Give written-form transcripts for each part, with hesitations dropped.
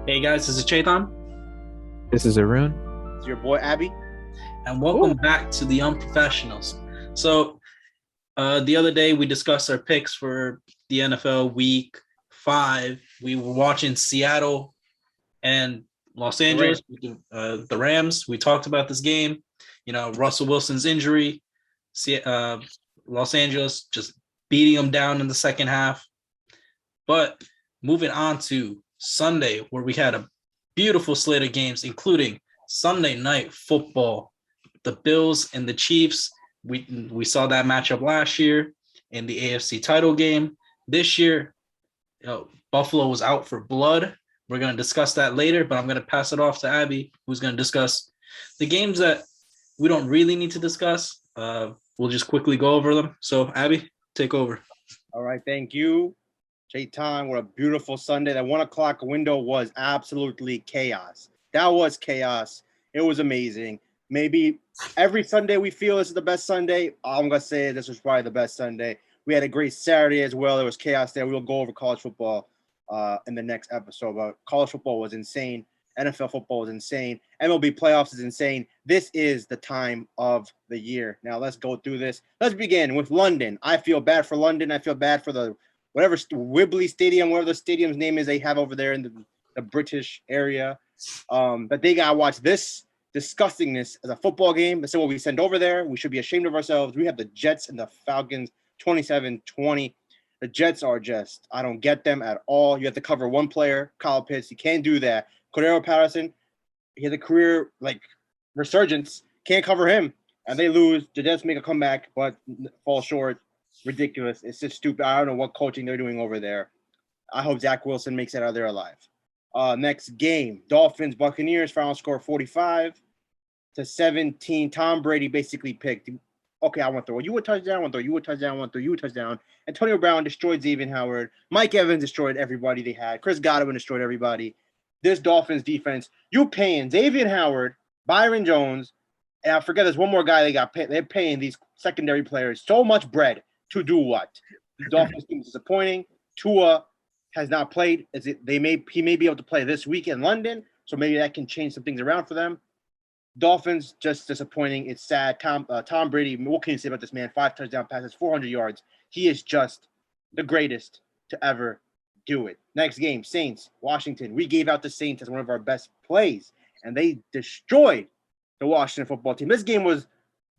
Hey guys, this is Chetan, This is Arun. It's your boy Abby. and welcome back to the Unprofessionals. The other day we discussed our picks for the NFL Week 5. We were watching Seattle and Los Angeles, the Rams. We talked about this game. Russell Wilson's injury, Los Angeles just beating them down in the second half. But moving on to Sunday, where we had a beautiful slate of games, including Sunday night football, the Bills and the Chiefs. We saw that matchup last year in the AFC title game. This year, Buffalo was out for blood. We're going to discuss that later, but I'm going to pass it off to Abby, who's going to discuss the games that we don't really need to discuss. We'll just quickly go over them. So, Abby, take over. All right, thank you. Chetan, what a beautiful Sunday. That 1 o'clock window was absolutely chaos. That was chaos. It was amazing. Maybe every Sunday we feel this is the best Sunday. I'm going to say this was probably the best Sunday. We had a great Saturday as well. There was chaos there. We'll go over college football in the next episode. But college football was insane. NFL football was insane. MLB playoffs is insane. This is the time of the year. Now let's go through this. Let's begin with London. I feel bad for London. I feel bad for the whatever Wembley Stadium, whatever the stadium's name is they have over there in the British area. But they got to watch this disgustingness as a football game. That's what we send over there. We should be ashamed of ourselves. We have the Jets and the Falcons 27-20. The Jets are just, I don't get them at all. You have to cover one player, Kyle Pitts. You can't do that. Cordero Patterson, he has a career resurgence. Can't cover him. And they lose. The Jets make a comeback, but fall short. Ridiculous. It's just stupid. I don't know what coaching they're doing over there. I hope Zach Wilson makes it out of there alive. Next game, Dolphins, Buccaneers, final score 45-17. Tom Brady basically picked, okay, I want to throw you a touchdown, I want to throw you a touchdown, I want to throw you a touchdown. Antonio Brown destroyed Xavier Howard. Mike Evans destroyed everybody they had. Chris Godwin destroyed everybody. This Dolphins defense, you paying Xavier Howard, Byron Jones, and I forget there's one more guy they got paid. They're paying these secondary players so much bread to do what? The Dolphins team is disappointing. Tua has not played. He may be able to play this week in London, so maybe that can change some things around for them. Dolphins just disappointing. It's sad. Tom Brady. What can you say about this man? 5 touchdown passes, 400 yards. He is just the greatest to ever do it. Next game, Saints, Washington. We gave out the Saints as one of our best plays, and they destroyed the Washington football team. This game was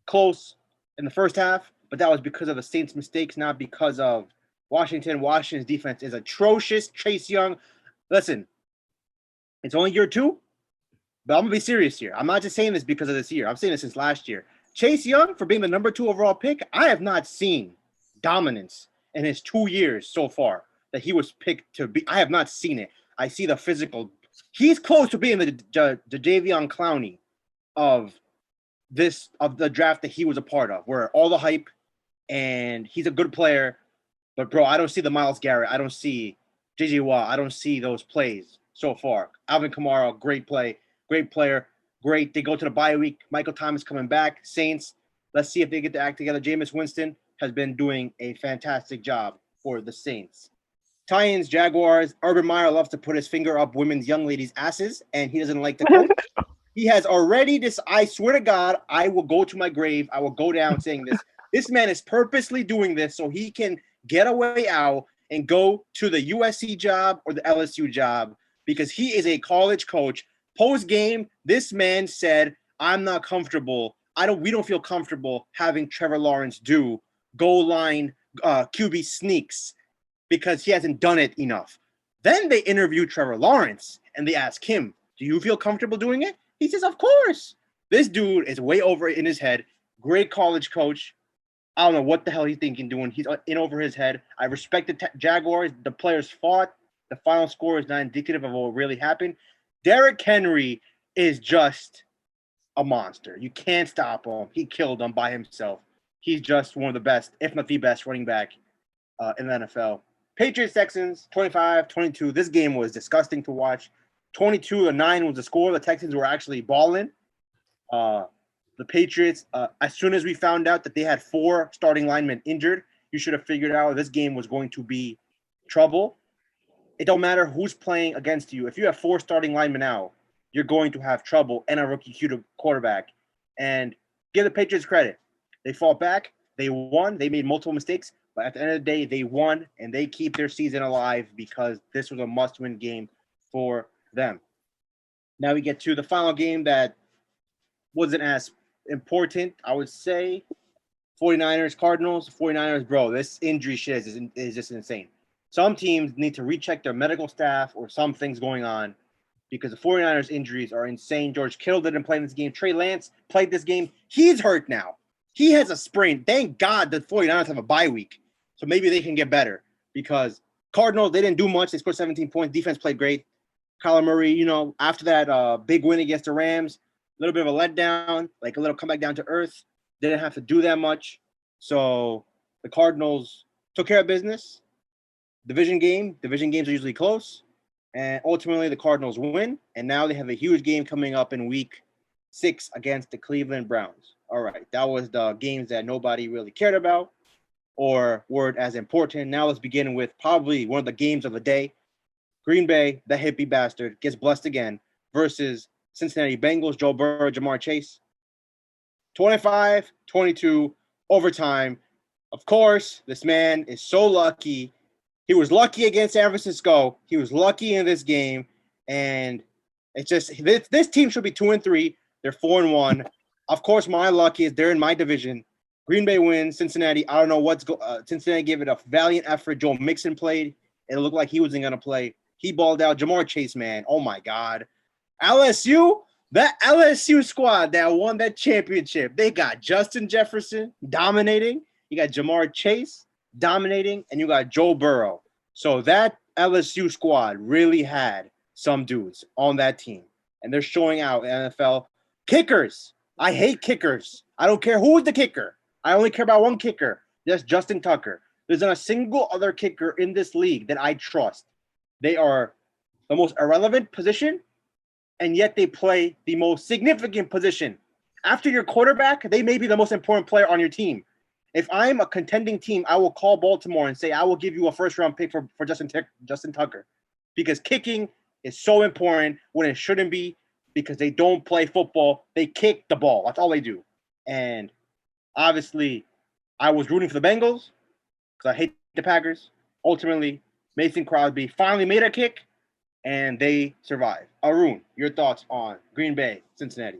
close in the first half, but that was because of the Saints' mistakes, not because of Washington. Washington's defense is atrocious. Chase Young, listen, it's only year 2, but I'm going to be serious here. I'm not just saying this because of this year. I'm saying this since last year. Chase Young, for being the number 2 overall pick, I have not seen dominance in his 2 years so far that he was picked to be. I have not seen it. I see the physical. He's close to being the Jadeveon Clowney of the draft that he was a part of, where all the hype, and he's a good player, but bro, I don't see the Myles Garrett. I don't see JJ Watt. I don't see those plays so far. Alvin Kamara, great play, great player, great. They go to the bye week. Michael Thomas coming back. Saints, let's see if they get to act together. Jameis Winston has been doing a fantastic job for the Saints. Titans, Jaguars. Urban Meyer loves to put his finger up women's young ladies' asses, and he doesn't like the coach. He has already I swear to God, I will go to my grave. I will go down saying this. This man is purposely doing this so he can get a way out and go to the USC job or the LSU job because he is a college coach. Post-game, this man said, I'm not comfortable. We don't feel comfortable having Trevor Lawrence do goal line QB sneaks because he hasn't done it enough. Then they interview Trevor Lawrence and they ask him, do you feel comfortable doing it? He says, of course. This dude is way over in his head. Great college coach. I don't know what the hell he's thinking doing. He's in over his head. I respect the Jaguars. The players fought. The final score is not indicative of what really happened. Derrick Henry is just a monster. You can't stop him. He killed him by himself. He's just one of the best, if not the best, running back in the NFL. Patriots Texans 25-22. This game was disgusting to watch. 22-9 was the score. The Texans were actually balling. The Patriots, as soon as we found out that they had 4 starting linemen injured, you should have figured out this game was going to be trouble. it don't matter who's playing against you. If you have 4 starting linemen now, you're going to have trouble and a rookie quarterback. And give the Patriots credit. They fought back. They won. They made multiple mistakes. But at the end of the day, they won, and they keep their season alive because this was a must-win game for them. Now we get to the final game that wasn't as important, I would say. 49ers, Cardinals, 49ers, bro, this injury shit is just insane. Some teams need to recheck their medical staff or some things going on because the 49ers injuries are insane. George Kittle didn't play in this game. Trey Lance played this game. He's hurt now. He has a sprain. Thank God the 49ers have a bye week. So maybe they can get better because Cardinals, they didn't do much. They scored 17 points. Defense played great. Kyler Murray, after that big win against the Rams, a little bit of a letdown, like a little comeback down to earth. Didn't have to do that much. So the Cardinals took care of business. Division games are usually close. And ultimately, the Cardinals win. And now they have a huge game coming up in week 6 against the Cleveland Browns. All right. That was the games that nobody really cared about or weren't as important. Now let's begin with probably one of the games of the day. Green Bay, the hippie bastard, gets blessed again versus Cincinnati Bengals, Joe Burrow, Jamar Chase. 25-22 overtime. Of course, this man is so lucky. He was lucky against San Francisco. He was lucky in this game. And it's just this team should be 2-3. They're 4-1. Of course, my luck is they're in my division. Green Bay wins. Cincinnati, I don't know Cincinnati gave it a valiant effort. Joe Mixon played. It looked like he wasn't going to play. He balled out. Jamar Chase, man. Oh, my God. LSU, that LSU squad that won that championship, they got Justin Jefferson dominating. You got Jamar Chase dominating, and you got Joe Burrow. So that LSU squad really had some dudes on that team, and they're showing out in NFL. Kickers. I hate kickers. I don't care who is the kicker. I only care about one kicker. That's Justin Tucker. There's not a single other kicker in this league that I trust. They are the most irrelevant position, and yet they play the most significant position. After your quarterback, they may be the most important player on your team. If I'm a contending team, I will call Baltimore and say, I will give you a first-round pick for Justin Tucker because kicking is so important when it shouldn't be because they don't play football. They kick the ball. That's all they do. And obviously, I was rooting for the Bengals because I hate the Packers. Ultimately, Mason Crosby finally made a kick, and they survived. Arun, your thoughts on Green Bay, Cincinnati?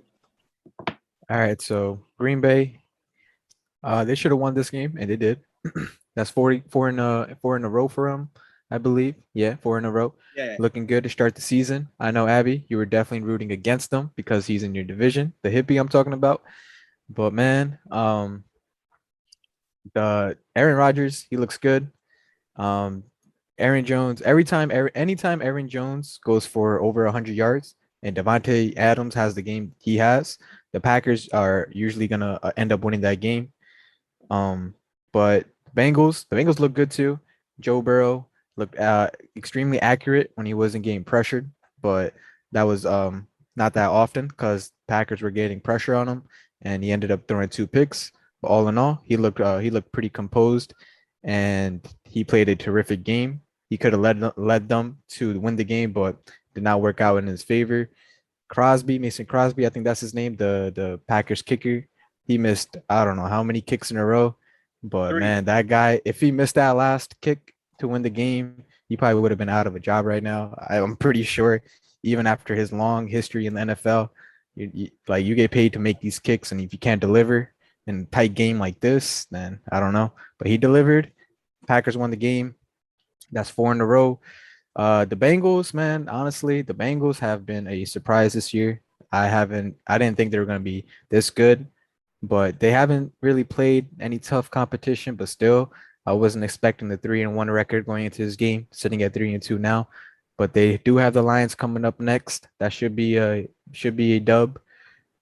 All right, so Green Bay, they should have won this game, and they did. That's 44 in a row for them, I believe. Yeah, 4 in a row. Yeah. Looking good to start the season. I know, Abby, you were definitely rooting against them because he's in your division, the hippie I'm talking about. But man, the Aaron Rodgers, he looks good. Aaron Jones, anytime Aaron Jones goes for over 100 yards and Devontae Adams has the game he has, the Packers are usually gonna end up winning that game. But the Bengals look good too. Joe Burrow looked extremely accurate when he wasn't getting pressured, but that was not that often because Packers were getting pressure on him, and he ended up throwing 2 picks. But all in all, he looked pretty composed, and he played a terrific game. He could have led them to win the game, but did not work out in his favor. Mason Crosby, I think that's his name, the Packers kicker. He missed I don't know how many kicks in a row, but 3. man, that guy, if he missed that last kick to win the game, he probably would have been out of a job right now. I'm pretty sure, even after his long history in the NFL, you get paid to make these kicks, and if you can't deliver in a tight game like this, then I don't know. But he delivered. Packers won the game. That's 4 in a row. The Bengals, man, honestly, the Bengals have been a surprise this year. I didn't think they were going to be this good, but they haven't really played any tough competition. But still, I wasn't expecting the 3-1 record going into this game, sitting at 3-2 now. But they do have the Lions coming up next. That should be a dub.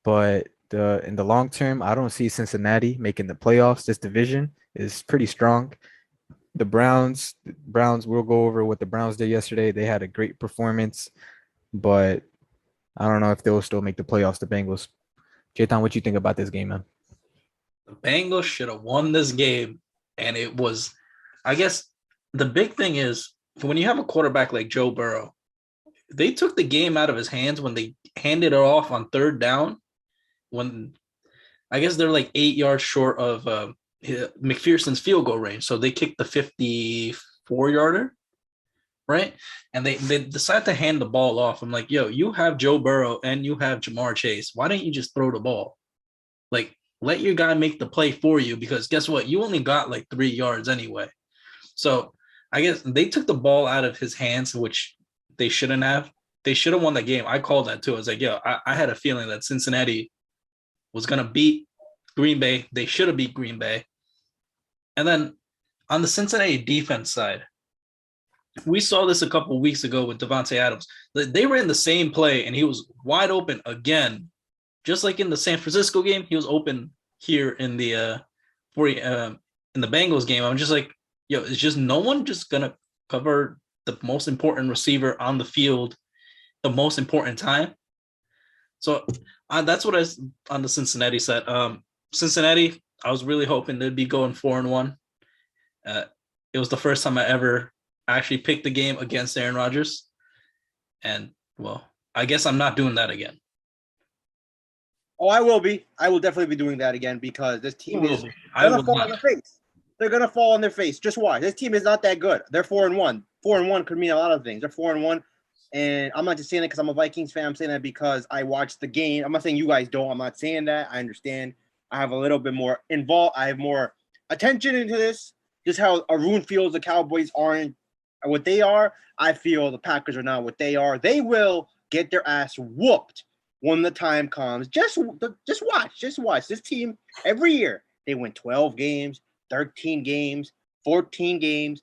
But in the long term, I don't see Cincinnati making the playoffs. This division is pretty strong. The Browns, we'll go over what the Browns did yesterday. They had a great performance, but I don't know if they'll still make the playoffs. The Bengals. Chetan, what you think about this game, man? The Bengals should have won this game, and it was, I guess, the big thing is when you have a quarterback like Joe Burrow, they took the game out of his hands when they handed it off on third down. When I guess they're like 8 yards short of McPherson's field goal range, so they kicked the 54-yarder, right? And they decide to hand the ball off. I'm like, yo, you have Joe Burrow and you have Jamar Chase. Why don't you just throw the ball? Like, let your guy make the play for you, because guess what? You only got like 3 yards anyway. So I guess they took the ball out of his hands, which they shouldn't have. They should have won the game. I called that too. I was like, yo, I had a feeling that Cincinnati was going to beat Green Bay. They should have beat Green Bay. And then on the Cincinnati defense side, we saw this a couple of weeks ago with Devontae Adams. They were in the same play, and he was wide open again. Just like in the San Francisco game, he was open here in the in the Bengals game. I'm just like, yo, it's just no one just going to cover the most important receiver on the field the most important time. So that's what I was on the Cincinnati side. Cincinnati, I was really hoping they'd be going 4-1. It was the first time I ever actually picked the game against Aaron Rodgers. And, well, I guess I'm not doing that again. Oh, I will be. I will definitely be doing that again, because this team is going to fall on their face. They're going to fall on their face. Just watch. This team is not that good. They're 4-1. 4-1 could mean a lot of things. They're 4-1. And I'm not just saying that because I'm a Vikings fan. I'm saying that because I watched the game. I'm not saying you guys don't. I'm not saying that. I understand. I have a little bit more involved. I have more attention into this. Just how Arun feels the Cowboys aren't what they are. I feel the Packers are not what they are. They will get their ass whooped when the time comes. Just watch. Just watch. This team, every year, they win 12 games, 13 games, 14 games.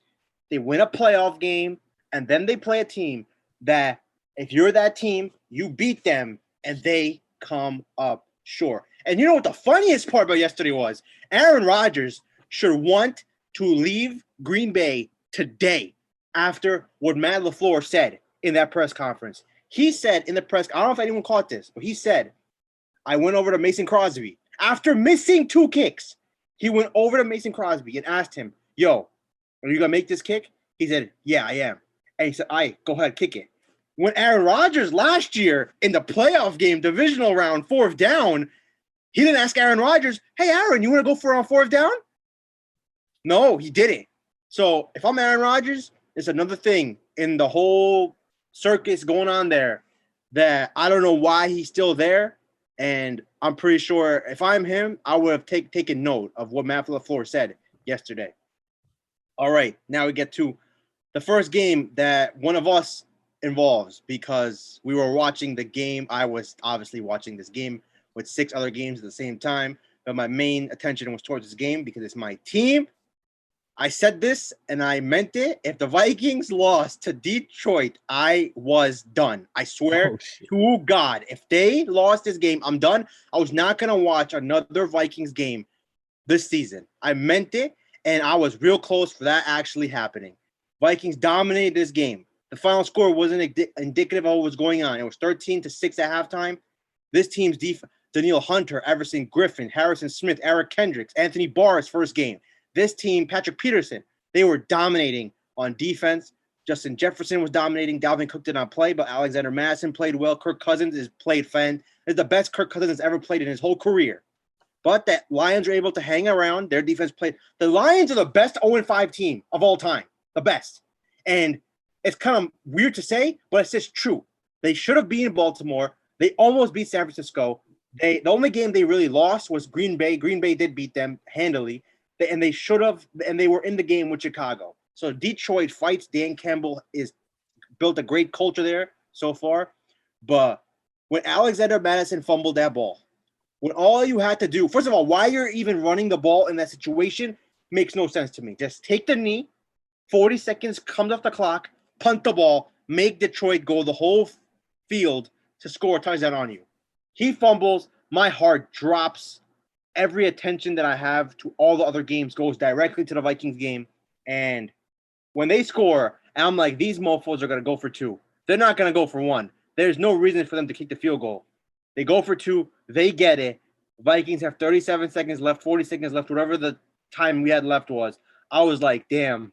They win a playoff game, and then they play a team that if you're that team, you beat them, and they come up short. And you know what the funniest part about yesterday was? Aaron Rodgers should want to leave Green Bay today after what Matt LaFleur said in that press conference. He said in the press, I don't know if anyone caught this, but he said, I went over to Mason Crosby. After missing 2 kicks, he went over to Mason Crosby and asked him, yo, are you going to make this kick? He said, yeah, I am. And he said, all right, go ahead, kick it. When Aaron Rodgers last year in the playoff game, divisional round, 4th down, he didn't ask Aaron Rodgers, hey, Aaron, you want to go for it on 4th down? No, he didn't. So if I'm Aaron Rodgers, it's another thing in the whole circus going on there that I don't know why he's still there. And I'm pretty sure if I'm him, I would have taken note of what Matt LaFleur said yesterday. All right, now we get to the first game that one of us involves, because we were watching the game. I was obviously watching this game with 6 other games at the same time, but my main attention was towards this game because it's my team. I said this and I meant it. If the Vikings lost to Detroit, I was done. I swear to God, if they lost this game, I'm done. I was not going to watch another Vikings game this season. I meant it, and I was real close for that actually happening. Vikings dominated this game. The final score wasn't indicative of what was going on. It was 13-6 at halftime. This team's defense, Daniil Hunter, Everson Griffin, Harrison Smith, Eric Kendricks, Anthony Barr's first game. This team, Patrick Peterson, they were dominating on defense. Justin Jefferson was dominating. Dalvin Cook did not play, but Alexander Madison played well. Kirk Cousins is played fan. Is the best Kirk Cousins has ever played in his whole career. But that Lions were able to hang around. Their defense played. The Lions are the best 0-5 team of all time. The best. And it's kind of weird to say, but it's just true. They should have beaten Baltimore. They almost beat San Francisco. The only game they really lost was Green Bay. Green Bay did beat them handily. And they should have, and they were in the game with Chicago. So Detroit fights. Dan Campbell is built a great culture there so far. But when Alexander Madison fumbled that ball, when all you had to do, first of all, why you're even running the ball in that situation makes no sense to me. Just take the knee, 40 seconds comes off the clock, punt the ball, make Detroit go the whole field to score a touchdown on you. He fumbles, my heart drops. Every attention that I have to all the other games goes directly to the Vikings game. And when they score, I'm like, these mofos are going to go for 2. They're not going to go for 1. There's no reason for them to kick the field goal. They go for 2. They get it. Vikings have 37 seconds left, 40 seconds left, whatever the time we had left was. I was like, damn,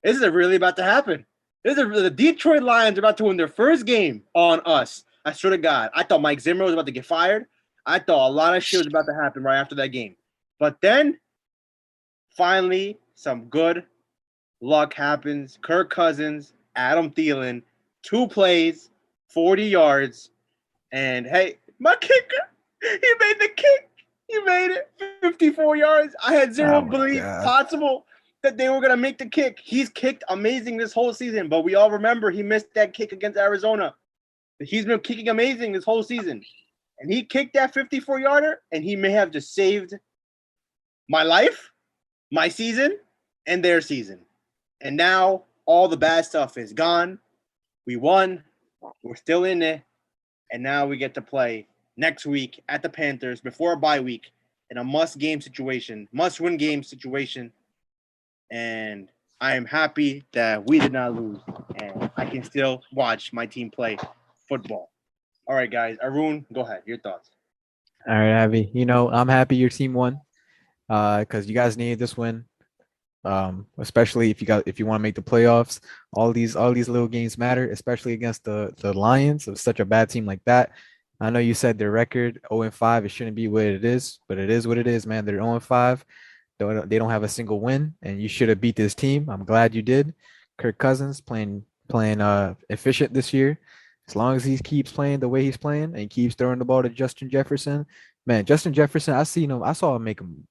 this is really about to happen. The Detroit Lions are about to win their first game on us. I swear to God. I thought Mike Zimmer was about to get fired. I thought a lot of shit was about to happen right after that game. But then, finally, some good luck happens. Kirk Cousins, Adam Thielen, 2 plays, 40 yards. And, hey, my kicker, he made the kick. He made it 54 yards. I had zero belief possible that they were going to make the kick. He's kicked amazing this whole season, but we all remember he missed that kick against Arizona. He's been kicking amazing this whole season. And he kicked that 54-yarder, and he may have just saved my life, my season, and their season. And now all the bad stuff is gone. We won. We're still in it. And now we get to play next week at the Panthers before a bye week in a must-win game situation. And I am happy that we did not lose, and I can still watch my team play football. All right, guys. Arun, go ahead. Your thoughts. All right, Abhi. I'm happy your team won because you guys needed this win. Especially if you want to make the playoffs. All these little games matter, especially against the Lions of such a bad team like that. I know you said their record 0-5. It shouldn't be what it is, but it is what it is, man. They're 0-5. They don't have a single win, and you should have beat this team. I'm glad you did. Kirk Cousins playing efficient this year. As long as he keeps playing the way he's playing and keeps throwing the ball to Justin Jefferson, man. Justin Jefferson, I saw him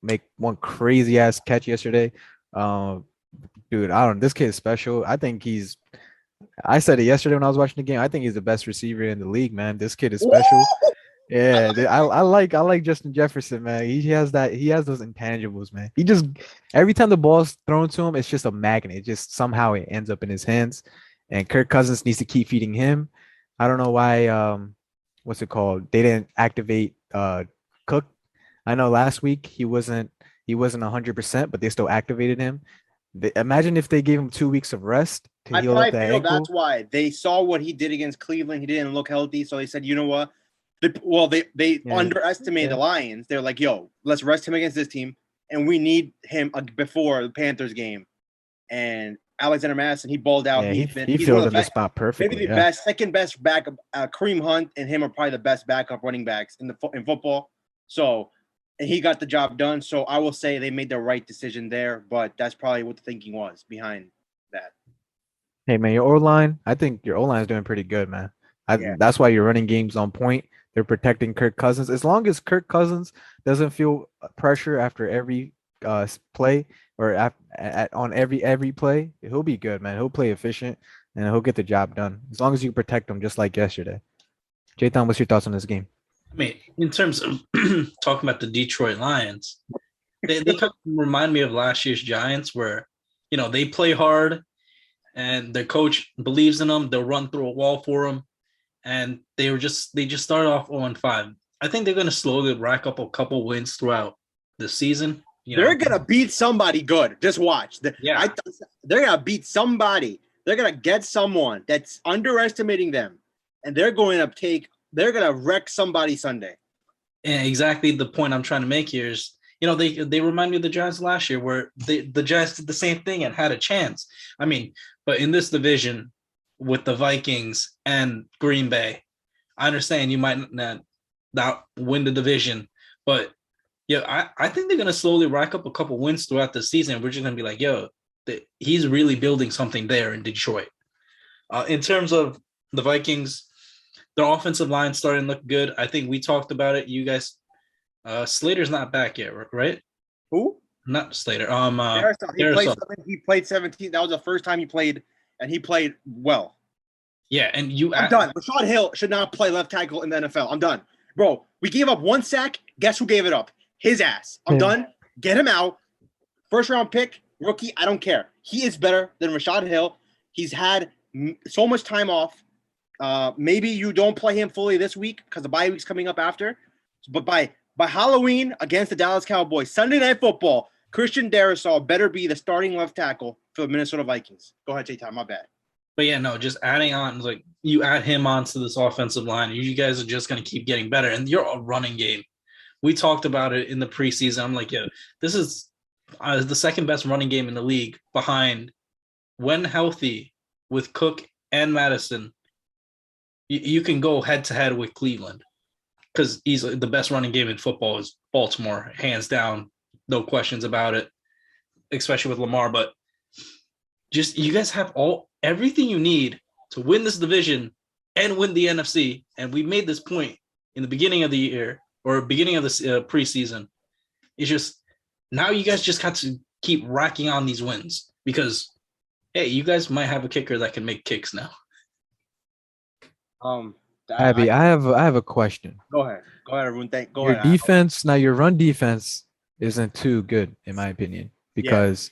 make one crazy ass catch yesterday. Dude, I don't know. This kid is special. I said it yesterday when I was watching the game. I think he's the best receiver in the league, man. This kid is special. Yeah, I like Justin Jefferson, man. He has those intangibles, man. Every time the ball's thrown to him, it's just a magnet. It just somehow it ends up in his hands. And Kirk Cousins needs to keep feeding him. I don't know why what's it called? They didn't activate Cook. I know last week he wasn't 100%, but they still activated him. Imagine if they gave him 2 weeks of rest to heal up that ankle. That's why they saw what he did against Cleveland. He didn't look healthy, so they said, you know what? They underestimated the Lions. They're like, yo, let's rest him against this team, and we need him before the Panthers game. And Alexander Madison, he balled out. Yeah, he filled in the spot perfectly. Maybe the second best backup. Kareem Hunt and him are probably the best backup running backs in football. So, and he got the job done. So I will say they made the right decision there, but that's probably what the thinking was behind that. Hey man, your O-line, I think your O-line is doing pretty good, man. That's why you're running games on point. They're protecting Kirk Cousins. As long as Kirk Cousins doesn't feel pressure after every play or on every play, he'll be good, man. He'll play efficient and he'll get the job done. As long as you protect him, just like yesterday. Chetan, what's your thoughts on this game? I mean, in terms of talking about the Detroit Lions, they kind of remind me of last year's Giants where, they play hard and their coach believes in them. They'll run through a wall for them. And they just started off 0-5. I think they're going to slowly rack up a couple wins throughout the season. They're going to beat somebody good. Just watch. They're going to beat somebody. They're going to get someone that's underestimating them. And they're going to wreck somebody Sunday. And exactly the point I'm trying to make here is, they remind me of the Giants last year where the Giants did the same thing and had a chance. I mean, but in this division with the Vikings and Green Bay, I understand you might not win the division, but I think they're going to slowly rack up a couple wins throughout the season. We're just going to be like, he's really building something there in Detroit. In terms of the Vikings, their offensive line starting to look good. I think we talked about it. You guys, Slater's not back yet, right? Who? Not Slater. He played 17. That was the first time he played, and he played well. Yeah, and I'm done. Rashad Hill should not play left tackle in the NFL. I'm done. Bro, we gave up 1 sack. Guess who gave it up? His ass. I'm done. Get him out. First round pick, rookie, I don't care. He is better than Rashad Hill. He's had so much time off. Maybe you don't play him fully this week because the bye week's coming up after. But by Halloween against the Dallas Cowboys, Sunday Night Football, Christian Darrisaw better be the starting left tackle for the Minnesota Vikings. Go ahead, Chetan. My bad. But just adding on, you add him onto this offensive line, you guys are just going to keep getting better. And you're a running game. We talked about it in the preseason. I'm like, this is the second best running game in the league behind, when healthy, with Cook and Madison, you can go head to head with Cleveland because easily the best running game in football is Baltimore, hands down, no questions about it, especially with Lamar. But just you guys have everything you need to win this division and win the NFC. And we made this point in the beginning of the year or beginning of the preseason. It's just now you guys just got to keep racking on these wins because, hey, you guys might have a kicker that can make kicks now. Abby, I have a question. Go ahead, Arun. Go Your ahead. defense now, your run defense isn't too good in my opinion because,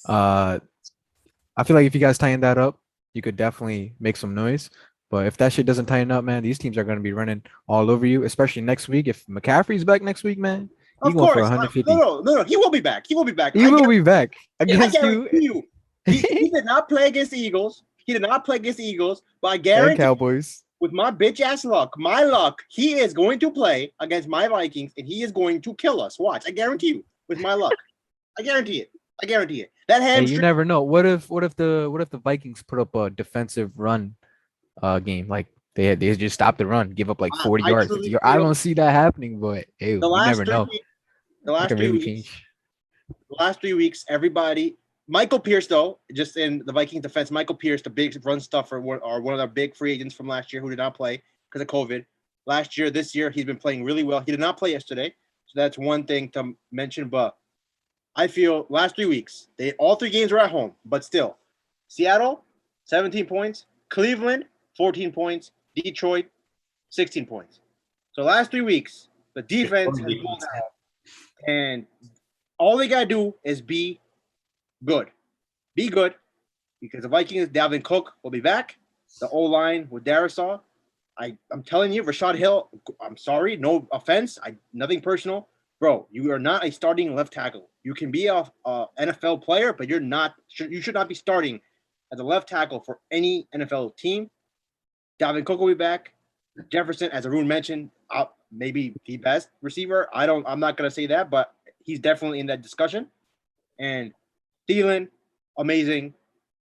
I feel like if you guys tighten that up, you could definitely make some noise. But if that shit doesn't tighten up, man, these teams are going to be running all over you, especially next week. If McCaffrey's back next week, man, he's going for 150. No. He will be back. He will be back. He will be back against you. He did not play against the Eagles. But I guarantee and Cowboys. With my bitch ass luck, he is going to play against my Vikings and he is going to kill us. Watch, I guarantee you. With my luck, I guarantee it. That hamstring. Hey, you never know. What if the Vikings put up a defensive run game? Like they just stop the run, give up like 40 yards. I don't see that happening, but hey, you never know. The last 3 weeks, everybody. Michael Pierce, though, just in the Vikings defense, Michael Pierce, the big run stuffer, are one of the big free agents from last year who did not play because of COVID. This year, he's been playing really well. He did not play yesterday, so that's one thing to mention. But I feel last 3 weeks, all 3 games were at home, but still, Seattle, 17 points, Cleveland, 14 points, Detroit, 16 points. So last 3 weeks, the defense has pulled out, and all they gotta do is be good, because the Vikings, Dalvin Cook will be back. The O-line with Darisaw. I'm telling you, Rashad Hill. I'm sorry, no offense. Nothing personal, bro. You are not a starting left tackle. You can be a NFL player, but you're not. You should not be starting as a left tackle for any NFL team. Dalvin Cook will be back. Jefferson, as Arun mentioned, maybe the best receiver. I'm not gonna say that, but he's definitely in that discussion. And Thielen, amazing.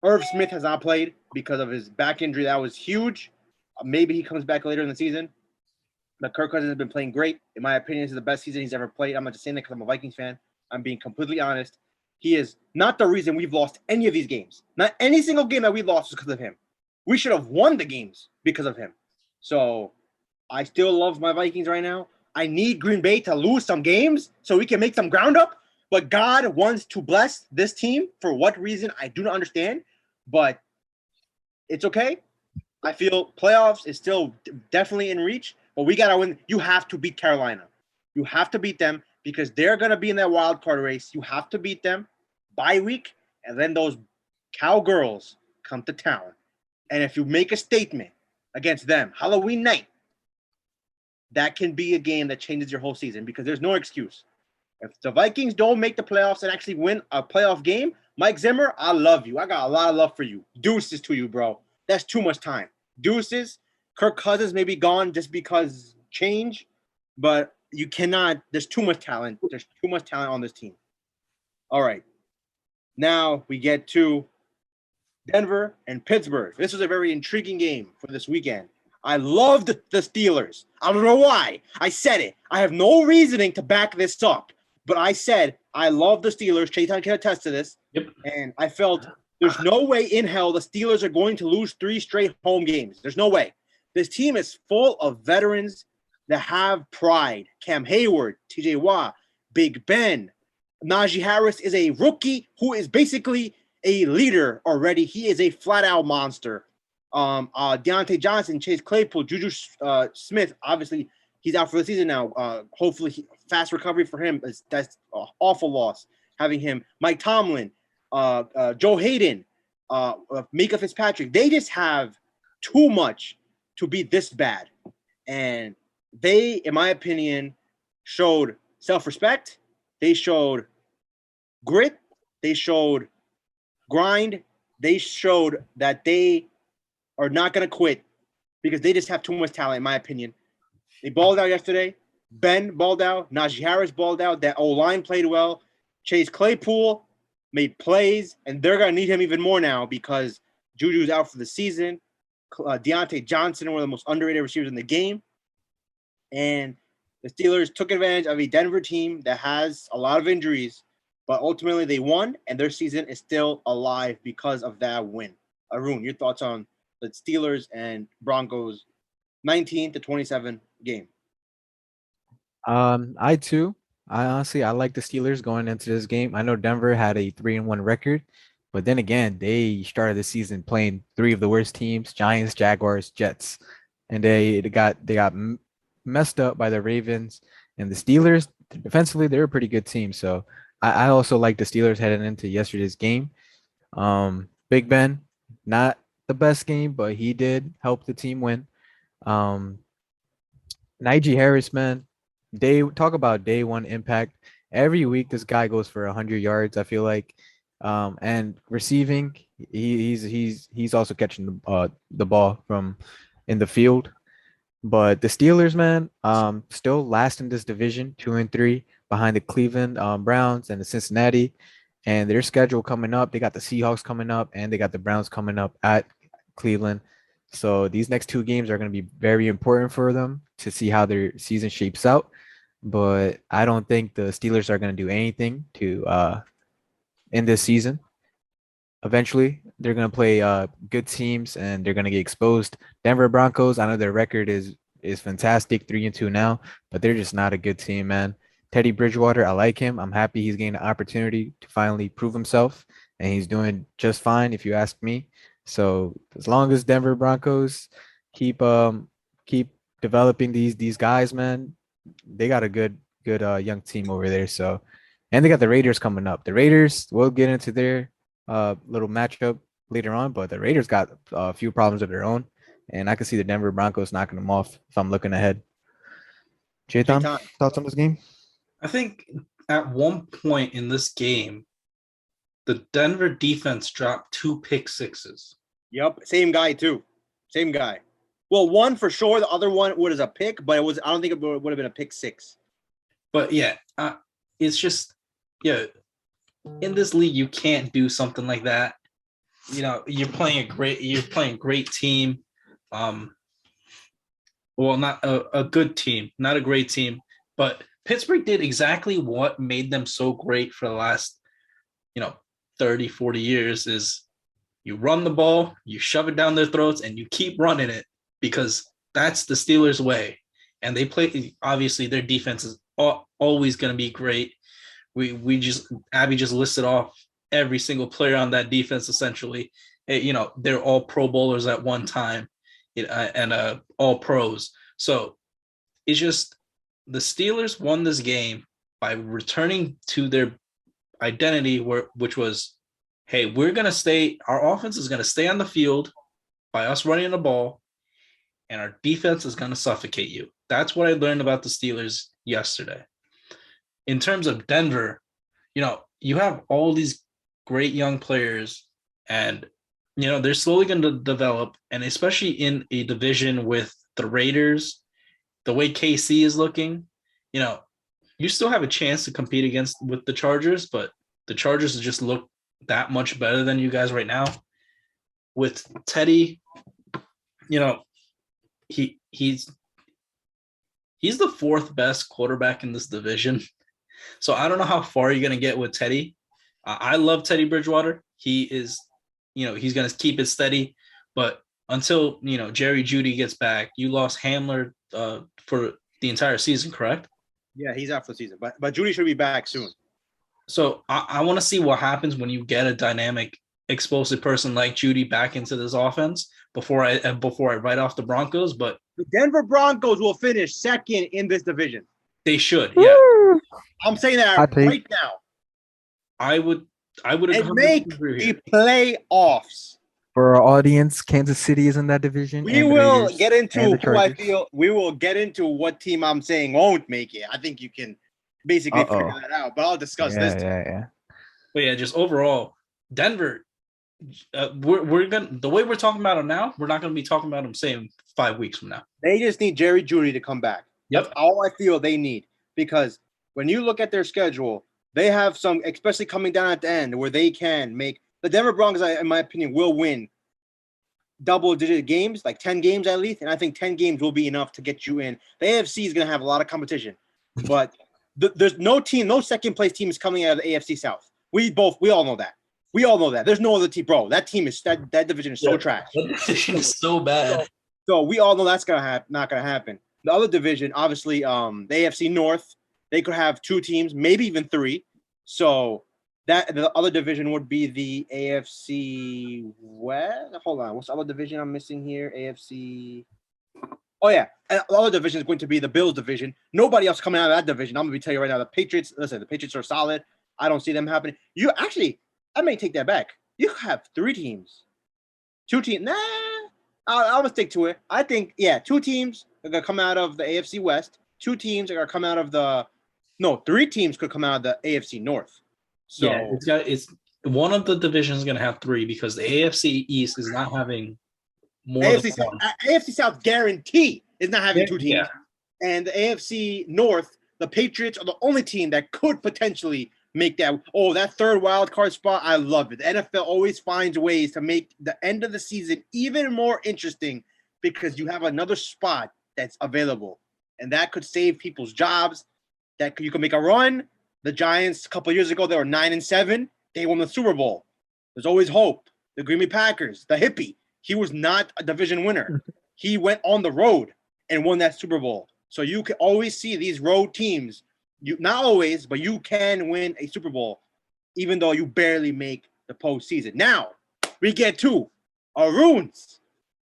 Irv Smith has not played because of his back injury. That was huge. Maybe he comes back later in the season. But Kirk Cousins has been playing great. In my opinion, this is the best season he's ever played. I'm not just saying that because I'm a Vikings fan. I'm being completely honest. He is not the reason we've lost any of these games. Not any single game that we lost was because of him. We should have won the games because of him. So I still love my Vikings right now. I need Green Bay to lose some games so we can make some ground up. But God wants to bless this team for what reason, I do not understand. But it's okay. I feel playoffs is still definitely in reach. But we got to win. You have to beat Carolina. You have to beat them because they're going to be in that wild card race. You have to beat them bye week. And then those cowgirls come to town. And if you make a statement against them, Halloween night, that can be a game that changes your whole season because there's no excuse. If the Vikings don't make the playoffs and actually win a playoff game, Mike Zimmer, I love you. I got a lot of love for you. Deuces to you, bro. That's too much time. Deuces. Kirk Cousins may be gone just because change, but you cannot. There's too much talent. There's too much talent on this team. All right. Now we get to Denver and Pittsburgh. This was a very intriguing game for this weekend. I loved the Steelers. I don't know why. I said it. I have no reasoning to back this up. But I said I love the Steelers. Chetan can attest to this. Yep. And I felt there's no way in hell the Steelers are going to lose 3 straight home games. There's no way. This team is full of veterans that have pride. Cam Hayward, TJ Watt, Big Ben. Najee Harris is a rookie who is basically a leader already. He is a flat-out monster. Deontay Johnson, Chase Claypool, Juju Smith, obviously – he's out for the season now. Hopefully, fast recovery for him. That's an awful loss having him. Mike Tomlin, Joe Hayden, Mika Fitzpatrick. They just have too much to be this bad. And they, in my opinion, showed self-respect. They showed grit. They showed grind. They showed that they are not going to quit because they just have too much talent, in my opinion. They balled out yesterday. Ben balled out. Najee Harris balled out. That O-line played well. Chase Claypool made plays, and they're going to need him even more now because Juju's out for the season. Deontay Johnson, one of the most underrated receivers in the game. And the Steelers took advantage of a Denver team that has a lot of injuries, but ultimately they won, and their season is still alive because of that win. Arun, your thoughts on the Steelers and Broncos 19-27 game? I too. I like the Steelers going into this game. I know Denver had a 3-1 record, but then again, they started the season playing three of the worst teams: Giants, Jaguars, Jets, and they got messed up by the Ravens and the Steelers. Defensively, they're a pretty good team. So I also like the Steelers heading into yesterday's game. Big Ben, not the best game, but he did help the team win. Um, Najee Harris, man, they talk about day one impact. Every week, this guy goes for 100 yards. I feel like, and receiving, he's also catching the ball from in the field. But the Steelers, man, still last in this division, 2-3, behind the Cleveland Browns and the Cincinnati. And their schedule coming up, they got the Seahawks coming up, and they got the Browns coming up at Cleveland. So these next two games are going to be very important for them to see how their season shapes out. But I don't think the Steelers are going to do anything to in this season. Eventually, they're going to play good teams and they're going to get exposed. Denver Broncos, I know their record is fantastic, 3-2 now, but they're just not a good team, man. Teddy Bridgewater, I like him. I'm happy he's getting an opportunity to finally prove himself, and he's doing just fine, if you ask me. So as long as Denver Broncos keep developing these guys, man, they got a good young team over there. So, and they got the Raiders coming up. The Raiders, we'll get into their little matchup later on, but the Raiders got a few problems of their own, and I can see the Denver Broncos knocking them off if I'm looking ahead. Chetan, thoughts on this game? I think at one point in this game, the Denver defense dropped 2 pick sixes. Yep, same guy too. Same guy. Well, one for sure. The other one was a pick, but I don't think it would have been a pick six. But yeah, it's just in this league you can't do something like that. You know, you're playing great team. Well, not a good team, not a great team, but Pittsburgh did exactly what made them so great for the last 30, 40 years is you run the ball, you shove it down their throats, and you keep running it because that's the Steelers' way. And they play, obviously, their defense is always going to be great. Abby just listed off every single player on that defense, essentially. They're all Pro Bowlers at one time and all pros. So it's just the Steelers won this game by returning to their identity, which was, hey, our offense is going to stay on the field by us running the ball, and our defense is going to suffocate you. That's what I learned about the Steelers yesterday. In terms of Denver, you have all these great young players, and they're slowly going to develop, and especially in a division with the Raiders, the way KC is looking, you still have a chance to compete with the Chargers, but the Chargers just look that much better than you guys right now. With Teddy, he's the fourth best quarterback in this division. So I don't know how far you're going to get with Teddy. I love Teddy Bridgewater. He is, he's going to keep it steady. But until, Jerry Jeudy gets back, you lost Hamler for the entire season, correct? Yeah, he's out for the season. But Jeudy should be back soon. So I want to see what happens when you get a dynamic, explosive person like Jeudy back into this offense before I write off the Broncos. But the Denver Broncos will finish second in this division. They should, yeah. I'm saying that right now. I would and make the playoffs. For our audience, Kansas City is in that division. We will get into who I feel. We will get into what team I'm saying won't make it. I think you can basically figure that out. But I'll discuss this. Yeah. But yeah, just overall, Denver. We're gonna, the way we're talking about them now, we're not gonna be talking about them same 5 weeks from now. They just need Jerry Jeudy to come back. Yep. That's all I feel they need, because when you look at their schedule, they have some, especially coming down at the end, where they can make the Denver Broncos, in my opinion, will win double-digit games, like 10 games at least, and I think 10 games will be enough to get you in. The AFC is going to have a lot of competition, but there's no second-place team is coming out of the AFC South. We all know that. We all know that. There's no other team, bro. That division is so trash. That division is so bad. So we all know that's not gonna happen. The other division, obviously, the AFC North, they could have 2 teams, maybe even 3. So that the other division would be the AFC West. Hold on, what's the other division I'm missing here? AFC. Oh yeah, and the other division is going to be the Bills division. Nobody else coming out of that division. I'm gonna tell you right now, the Patriots. Listen, the Patriots are solid. I don't see them happening. I may take that back. You have 3 teams, 2 teams. Nah, I'm gonna stick to it. I think 2 teams are gonna come out of the AFC West. 2 teams are gonna come out of 3 teams could come out of the AFC North. So it's one of the divisions going to have 3 because the AFC East is not having more than one. AFC South guarantee is not having 2 teams, and the AFC North, the Patriots are the only team that could potentially make that. Oh, that 3rd wild card spot, I love it. The NFL always finds ways to make the end of the season even more interesting because you have another spot that's available, and that could save people's jobs. That you can make a run. The Giants a couple of years ago, they were 9-7. They won the Super Bowl. There's always hope. The Green Bay Packers, the hippie, he was not a division winner. He went on the road and won that Super Bowl. So you can always see these road teams. You not always, but you can win a Super Bowl, even though you barely make the postseason. Now we get to Arun's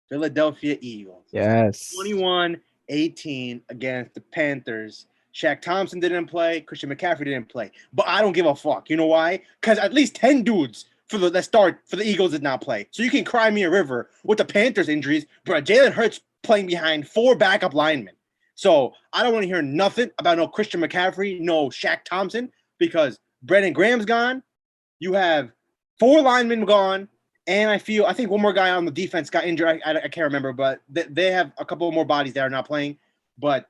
Philadelphia Eagles. Yes. 21-18 against the Panthers. Shaq Thompson didn't play. Christian McCaffrey didn't play. But I don't give a fuck. You know why? Because at least 10 dudes that start for the Eagles did not play. So you can cry me a river with the Panthers injuries, but Jalen Hurts playing behind 4 backup linemen. So I don't want to hear nothing about no Christian McCaffrey, no Shaq Thompson, because Brandon Graham's gone. You have 4 linemen gone. And I think one more guy on the defense got injured. I can't remember, but they have a couple more bodies that are not playing. But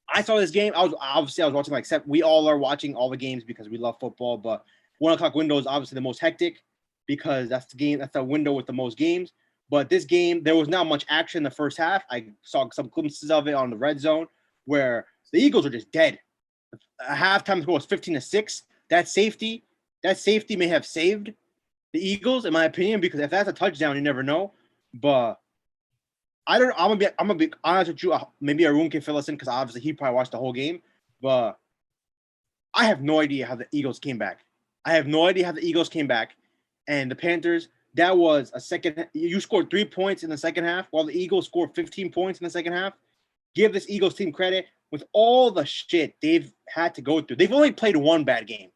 I saw this game. I was watching we all are watching all the games because we love football. But 1:00 window is obviously the most hectic because that's the window with the most games. But this game, there was not much action in the first half. I saw some glimpses of it on the red zone where the Eagles are just dead. A halftime score was 15-6. That safety may have saved the Eagles, in my opinion, because if that's a touchdown, you never know. But I'm gonna be honest with you. Maybe Arun can fill us in because obviously he probably watched the whole game. But I have no idea how the Eagles came back. And the Panthers, that was a second. You scored 3 points in the second half, while the Eagles scored 15 points in the second half. Give this Eagles team credit with all the shit they've had to go through. They've only played 1 bad game.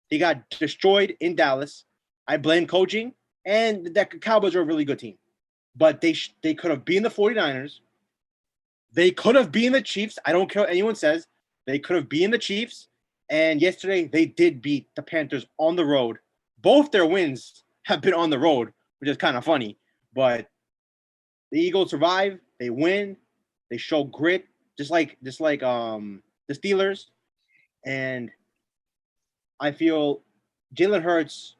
They got destroyed in Dallas. I blame coaching, and the Cowboys are a really good team. But they could have been the 49ers. They could have been the Chiefs. I don't care what anyone says. They could have been the Chiefs. And yesterday, they did beat the Panthers on the road. Both their wins have been on the road, which is kind of funny. But the Eagles survive. They win. They show grit, just like the Steelers. And I feel Jalen Hurts,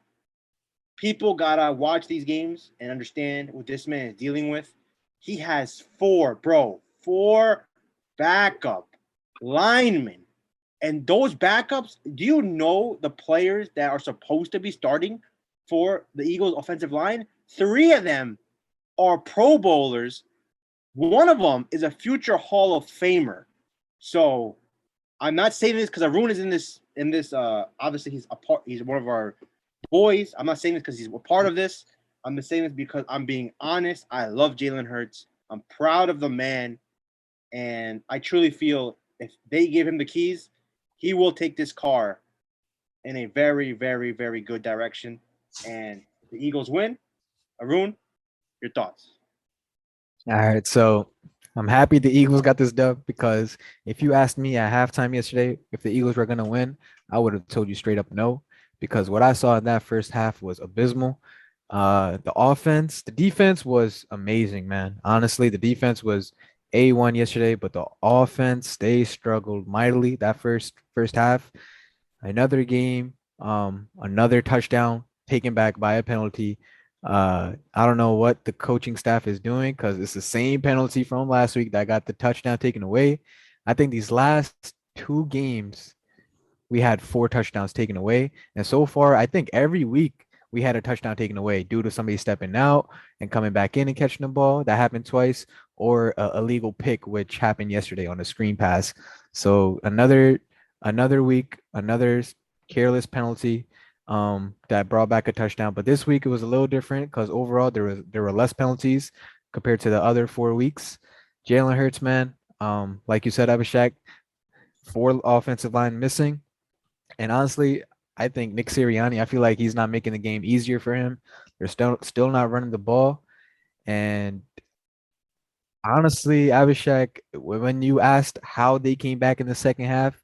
people got to watch these games and understand what this man is dealing with. He has 4 backup linemen. And those backups, do you know the players that are supposed to be starting for the Eagles offensive line? 3 of them are Pro Bowlers. One of them is a future Hall of Famer. So I'm not saying this because Arun is in this. Obviously, he's one of our boys. I'm not saying this because he's a part of this. I'm just saying this because I'm being honest. I love Jalen Hurts. I'm proud of the man. And I truly feel if they give him the keys, he will take this car in a very, very, very good direction. And the Eagles win. Arun, your thoughts? All right, so I'm happy the Eagles got this dub because if you asked me at halftime yesterday if the Eagles were going to win, I would have told you straight up no, because what I saw in that first half was abysmal. The defense was amazing, man. Honestly, the defense was A1 yesterday, but the offense, they struggled mightily that first half. Another game, another touchdown taken back by a penalty. I don't know what the coaching staff is doing because it's the same penalty from last week that got the touchdown taken away. I think these last two games we had four touchdowns taken away. And so far, I think every week we had a touchdown taken away due to somebody stepping out and coming back in and catching the ball. That happened twice, or a illegal pick, which happened yesterday on a screen pass. So another week, another careless penalty that brought back a touchdown. But this week it was a little different because overall there were less penalties compared to the other 4 weeks. Jalen Hurts, man, like you said, Abhishek, four offensive line missing. And honestly, I think Nick Sirianni, I feel like he's not making the game easier for him. They're still not running the ball. And honestly, Abhishek, when you asked how they came back in the second half,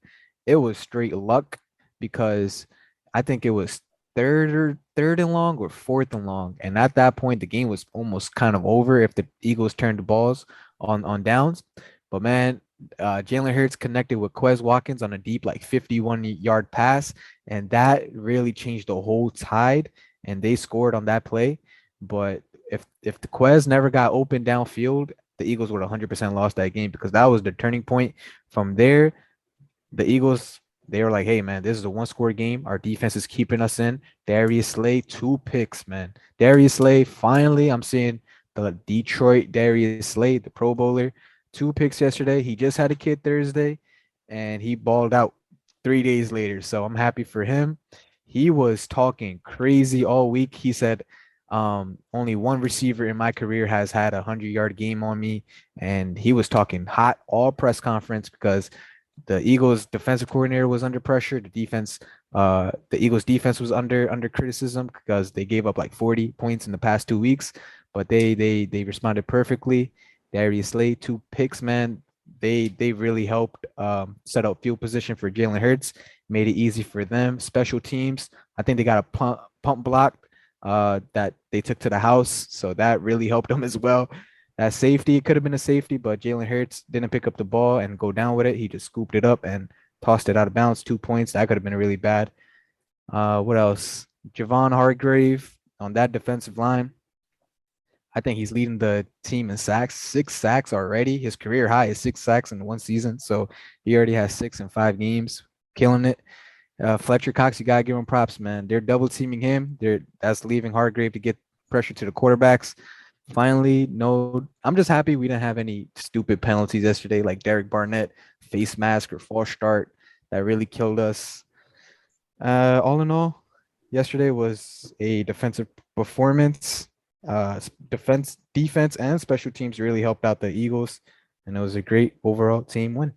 it was straight luck because I think it was third and long or fourth and long. And at that point, the game was almost kind of over if the Eagles turned the balls on downs. But man, Jalen Hurts connected with Quez Watkins on a deep, like 51-yard pass, and that really changed the whole tide. And they scored on that play. But if the Quez never got open downfield, the Eagles would 100% lost that game because that was the turning point. From there, the Eagles, they were like, hey, man, this is a one-score game. Our defense is keeping us in. Darius Slay, 2 picks, man. Darius Slay, finally, I'm seeing the Detroit Darius Slay, the Pro Bowler, 2 picks yesterday. He just had a kid Thursday, and he balled out 3 days later. So I'm happy for him. He was talking crazy all week. He said, only one receiver in my career has had a 100-yard game on me. And he was talking hot all press conference because the Eagles defensive coordinator was under pressure. The Eagles defense was under criticism because they gave up like 40 points in the past 2 weeks, but they responded perfectly. Darius Slay, 2 picks, man. They really helped set up field position for Jalen Hurts, made it easy for them. Special teams, I think they got a pump block that they took to the house, so that really helped them as well. That safety, it could have been a safety, but Jalen Hurts didn't pick up the ball and go down with it. He just scooped it up and tossed it out of bounds. 2 points. That could have been really bad. What else? Javon Hargrave on that defensive line. I think he's leading the team in sacks. 6 sacks already. His career high is 6 sacks in one season. So he already has 6 in 5 games. Killing it. Fletcher Cox, you gotta give him props, man. They're double teaming him. That's leaving Hargrave to get pressure to the quarterbacks. Finally, no, I'm just happy we didn't have any stupid penalties yesterday, like Derek Barnett, face mask or false start that really killed us. All in all, yesterday was a defensive performance. Defense, and special teams really helped out the Eagles, and it was a great overall team win.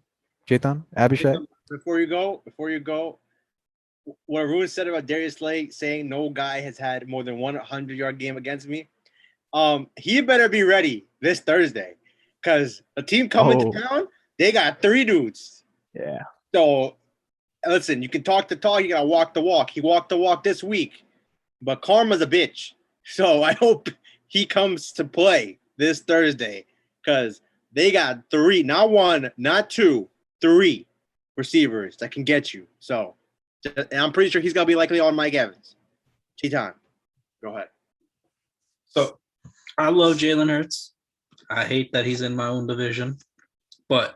Chetan, Abhishek. Before you go, what Arun said about Darius Slay saying no guy has had more than 100-yard game against me. He better be ready this Thursday because the team coming to town, they got 3 dudes. Yeah. So listen, you can talk the talk, you gotta walk the walk. He walked the walk this week, but karma's a bitch. So I hope he comes to play this Thursday because they got 3, not 1, not 2, 3 receivers that can get you. So and I'm pretty sure he's gonna be likely on Mike Evans. Chetan, go ahead. So I love Jalen Hurts. I hate that he's in my own division, but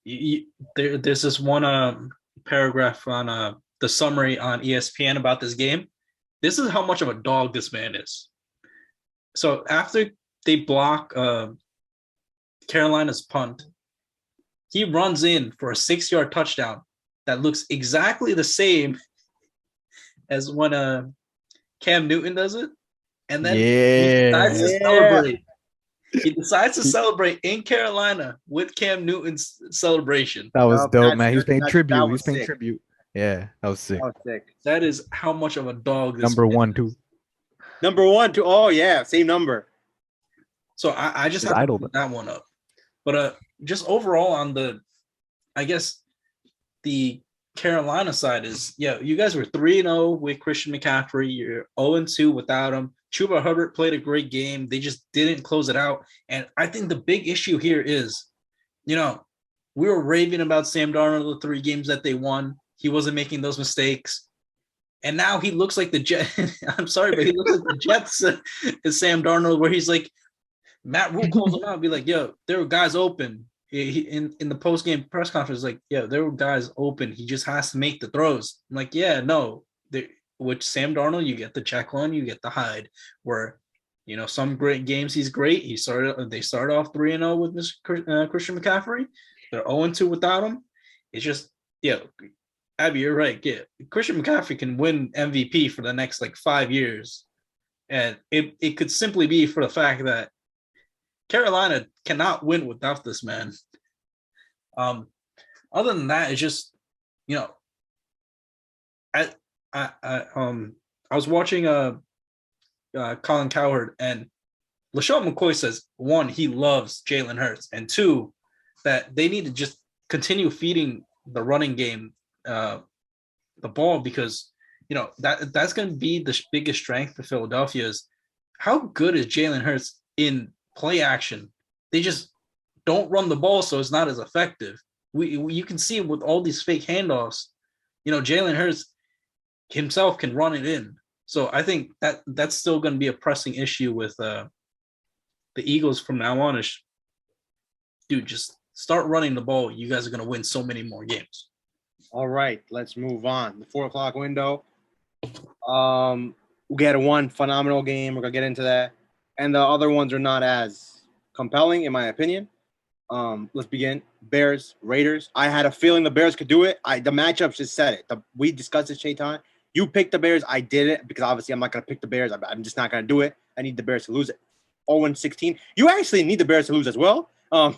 there's this one paragraph on the summary on ESPN about this game. This is how much of a dog this man is. So after they block Carolina's punt, he runs in for a 6-yard touchdown that looks exactly the same as when Cam Newton does it. And then he decides to celebrate. He decides to celebrate in Carolina with Cam Newton's celebration. That was dope, man. He was paying tribute. Yeah, that was sick. That is how much of a dog this Number 1, too. Number 1, 2. Oh, yeah, same number. So I just have to put that one up. But just overall on I guess the Carolina side is, you guys were 3-0 with Christian McCaffrey. You're 0-2 without him. Chuba Hubbard played a great game. They just didn't close it out. And I think the big issue here is, we were raving about Sam Darnold the 3 games that they won. He wasn't making those mistakes. And now he looks like the Jet. I'm sorry, but he looks like the Jets is Sam Darnold, where he's like, Matt Rule calls him out and be like, yo, there were guys open. In the post-game press conference, like, yeah, there were guys open. He just has to make the throws. I'm like, yeah, no. Which Sam Darnold, you get the check on, you get the hide. Where, some great games he's great. They start off 3-0 with Christian McCaffrey. They're 0-2 without him. It's just, Abby, you're right. Yeah, Christian McCaffrey can win MVP for the next 5 years, and it could simply be for the fact that Carolina cannot win without this man. Other than that, it's just, I was watching Colin Cowherd, and LaShawn McCoy says, one, he loves Jalen Hurts, and two, that they need to just continue feeding the running game the ball, because that's going to be the biggest strength for Philadelphia is how good is Jalen Hurts in play action. They just don't run the ball, so it's not as effective. You can see with all these fake handoffs, Jalen Hurts himself can run it in. So I think that's still going to be a pressing issue with the Eagles from now on. Dude, just start running the ball. You guys are going to win so many more games. All right, let's move on. The 4:00 window. We had one phenomenal game. We're going to get into that. And the other ones are not as compelling, in my opinion. Let's begin. Bears, Raiders. I had a feeling the Bears could do it. The matchups just said it. We discussed this, Chetan. You picked the Bears. I did it because obviously I'm not going to pick the Bears. I'm just not going to do it. I need the Bears to lose it. 0-16. You actually need the Bears to lose as well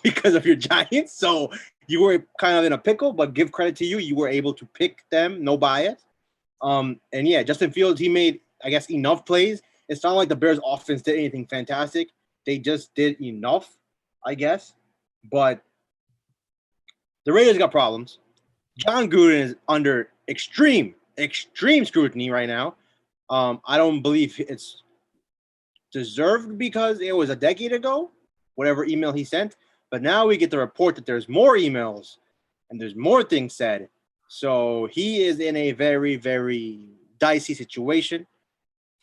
because of your Giants. So you were kind of in a pickle, but give credit to you. You were able to pick them. No bias. And yeah, Justin Fields, he made, I guess, enough plays. It's not like the Bears offense did anything fantastic. They just did enough, I guess. But the Raiders got problems. John Gruden is under extreme scrutiny right now. I don't believe it's deserved because it was a decade ago, whatever email he sent. But now we get the report that there's more emails and there's more things said. So he is in a very, very dicey situation.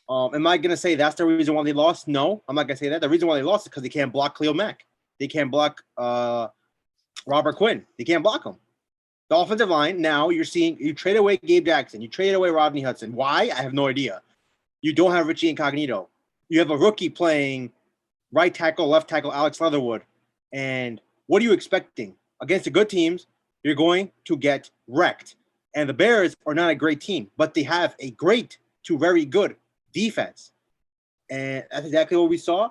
Am I going to say that's the reason why they lost? No, I'm not going to say that. The reason why they lost is because they can't block Khalil Mack. They can't block Robert Quinn. They can't block him. The offensive line, now you trade away Gabe Jackson. You trade away Rodney Hudson. Why? I have no idea. You don't have Richie Incognito. You have a rookie playing right tackle, left tackle, Alex Leatherwood. And what are you expecting? Against the good teams, you're going to get wrecked. And the Bears are not a great team, but they have a great to very good defense. And that's exactly what we saw.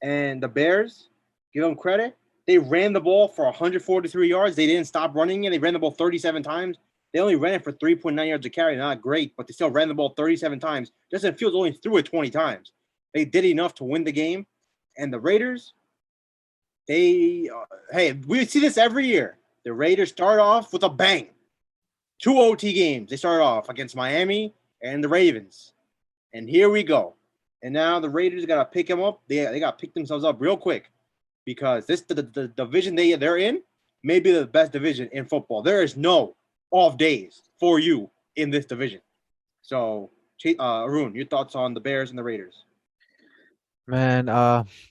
And the Bears, give them credit, they ran the ball for 143 yards. They didn't stop running it. They ran the ball 37 times. They only ran it for 3.9 yards a carry. Not great, but they still ran the ball 37 times. Justin Fields only threw it 20 times. They did enough to win the game. And the Raiders, we see this every year. The Raiders start off with a bang. 2 OT games. They started off against Miami and the Ravens. And here we go. And now the Raiders got to pick them up. They got to pick themselves up real quick because the division they're in may be the best division in football. There is no off days for you in this division. So, Arun, your thoughts on the Bears and the Raiders? Man,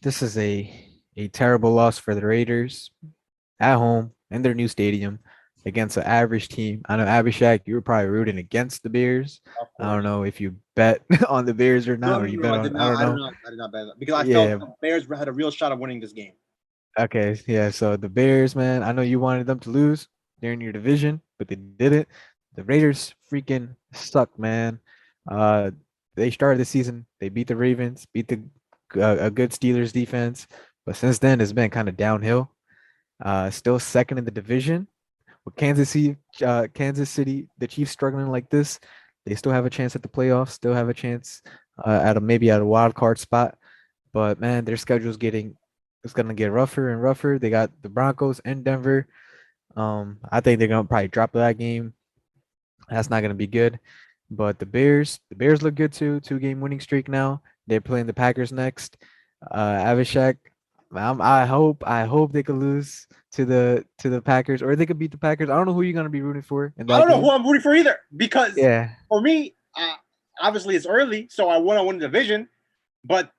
this is a terrible loss for the Raiders at home in their new stadium against an average team. I know, Abhishek, you were probably rooting against the Bears. I don't know if you bet on the Bears or not, or you bet on. I don't know. I did not bet because I felt the Bears had a real shot of winning this game. Okay, yeah. So the Bears, man, I know you wanted them to lose. They're in your division, but they didn't. The Raiders freaking suck, man. They started the season. They beat the Ravens, beat a good Steelers defense, but since then it's been kind of downhill. Still second in the division. With Kansas City, the Chiefs struggling like this, they still have a chance at the playoffs. Still have a chance maybe at a wild card spot. But man, their schedule's it's gonna get rougher and rougher. They got the Broncos and Denver. I think they're gonna probably drop that game. That's not gonna be good. But the Bears look good too. 2-game winning streak now. They're playing the Packers next. Avishek, I hope they could lose to the Packers, or they could beat the Packers. I don't know who you're gonna be rooting for. I don't know who I'm rooting for either, because for me, obviously it's early, so I want to win the division, but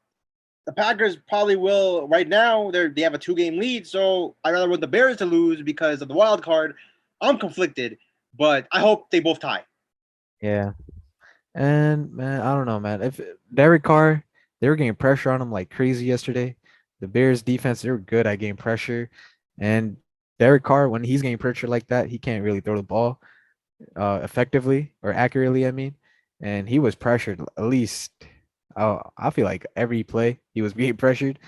the Packers probably will right now. They have a 2-game lead, so I'd rather want the Bears to lose because of the wild card. I'm conflicted, but I hope they both tie. Yeah. And man, I don't know, man. If Derek Carr, they were getting pressure on him like crazy yesterday. The Bears defense, they were good at getting pressure. And Derek Carr, when he's getting pressure like that, he can't really throw the ball effectively or accurately, I mean. And he was pressured at least I feel like every play he was being pressured,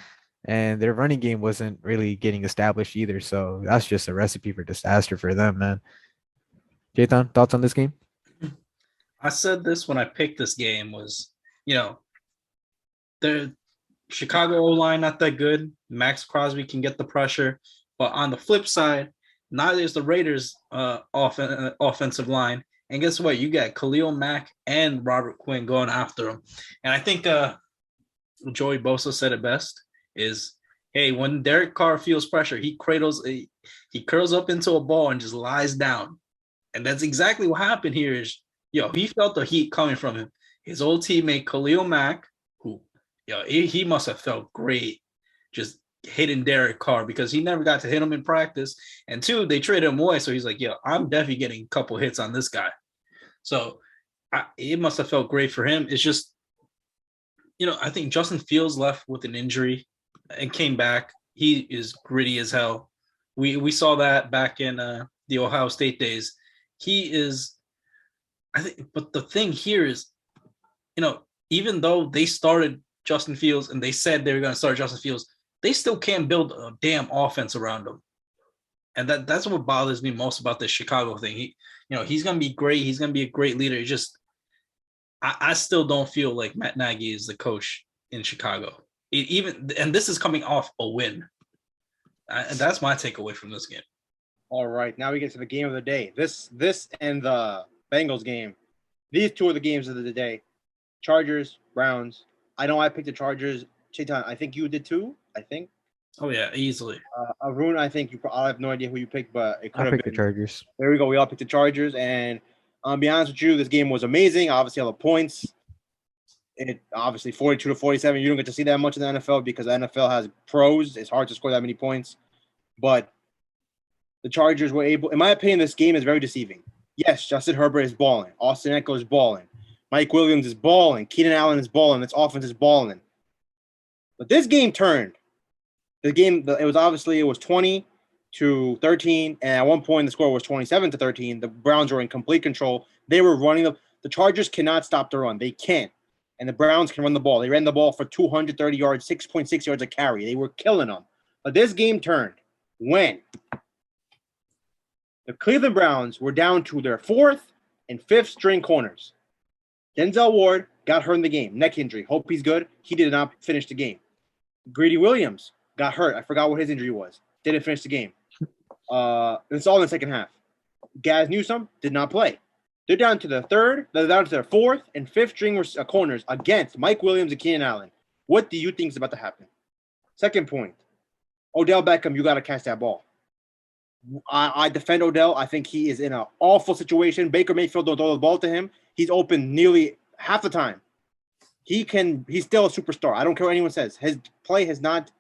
and their running game wasn't really getting established either. So that's just a recipe for disaster for them, man. Chetan, thoughts on this game? I said this when I picked this game was, the Chicago O-line not that good. Max Crosby can get the pressure. But on the flip side, neither is the Raiders offensive line. And guess what? You got Khalil Mack and Robert Quinn going after him. And I think Joey Bosa said it best is, hey, when Derek Carr feels pressure, he curls up into a ball and just lies down. And that's exactly what happened here is, he felt the heat coming from him. His old teammate, Khalil Mack, who, he must have felt great just hitting Derek Carr because he never got to hit him in practice. And 2, they traded him away. So he's like, I'm definitely getting a couple hits on this guy. So it must have felt great for him. It's just, I think Justin Fields left with an injury and came back. He is gritty as hell. We saw that back in the Ohio State days. He is, I think, but the thing here is, even though they started Justin Fields and they said they were going to start Justin Fields, they still can't build a damn offense around him. And that's what bothers me most about this Chicago thing. He's going to be great. He's going to be a great leader. It's just, I still don't feel like Matt Nagy is the coach in Chicago. And this is coming off a win. And that's my takeaway from this game. All right, now we get to the game of the day. This and the Bengals game. These 2 are the games of the day. Chargers, Browns. I know I picked the Chargers. Chetan, I think you did too. I think. Oh yeah, easily. Arun, I think I have no idea who you picked, but it could have been the Chargers. There we go. We all picked the Chargers, and I'll be honest with you, this game was amazing. Obviously, all the points. It obviously 42-47. You don't get to see that much in the NFL because the NFL has pros. It's hard to score that many points, but the Chargers were able. In my opinion, this game is very deceiving. Yes, Justin Herbert is balling. Austin Eckler is balling. Mike Williams is balling. Keenan Allen is balling. This offense is balling. But this game turned. It was 20-13, and at one point the score was 27-13. The Browns were in complete control. They were running the Chargers cannot stop the run. They can't. And the Browns can run the ball. They ran the ball for 230 yards, 6.6 yards a carry. They were killing them. But this game turned when the Cleveland Browns were down to their 4th and 5th string corners. Denzel Ward got hurt in the game, neck injury. Hope he's good. He did not finish the game. Greedy Williams got hurt. I forgot what his injury was. Didn't finish the game. It's all in the second half. Gaz Newsome did not play. They're down to their 4th and 5th string corners against Mike Williams and Keenan Allen. What do you think is about to happen? Second point, Odell Beckham, you got to catch that ball. I defend Odell. I think he is in an awful situation. Baker Mayfield don't throw the ball to him. He's open nearly half the time. He's still a superstar. I don't care what anyone says. His play has not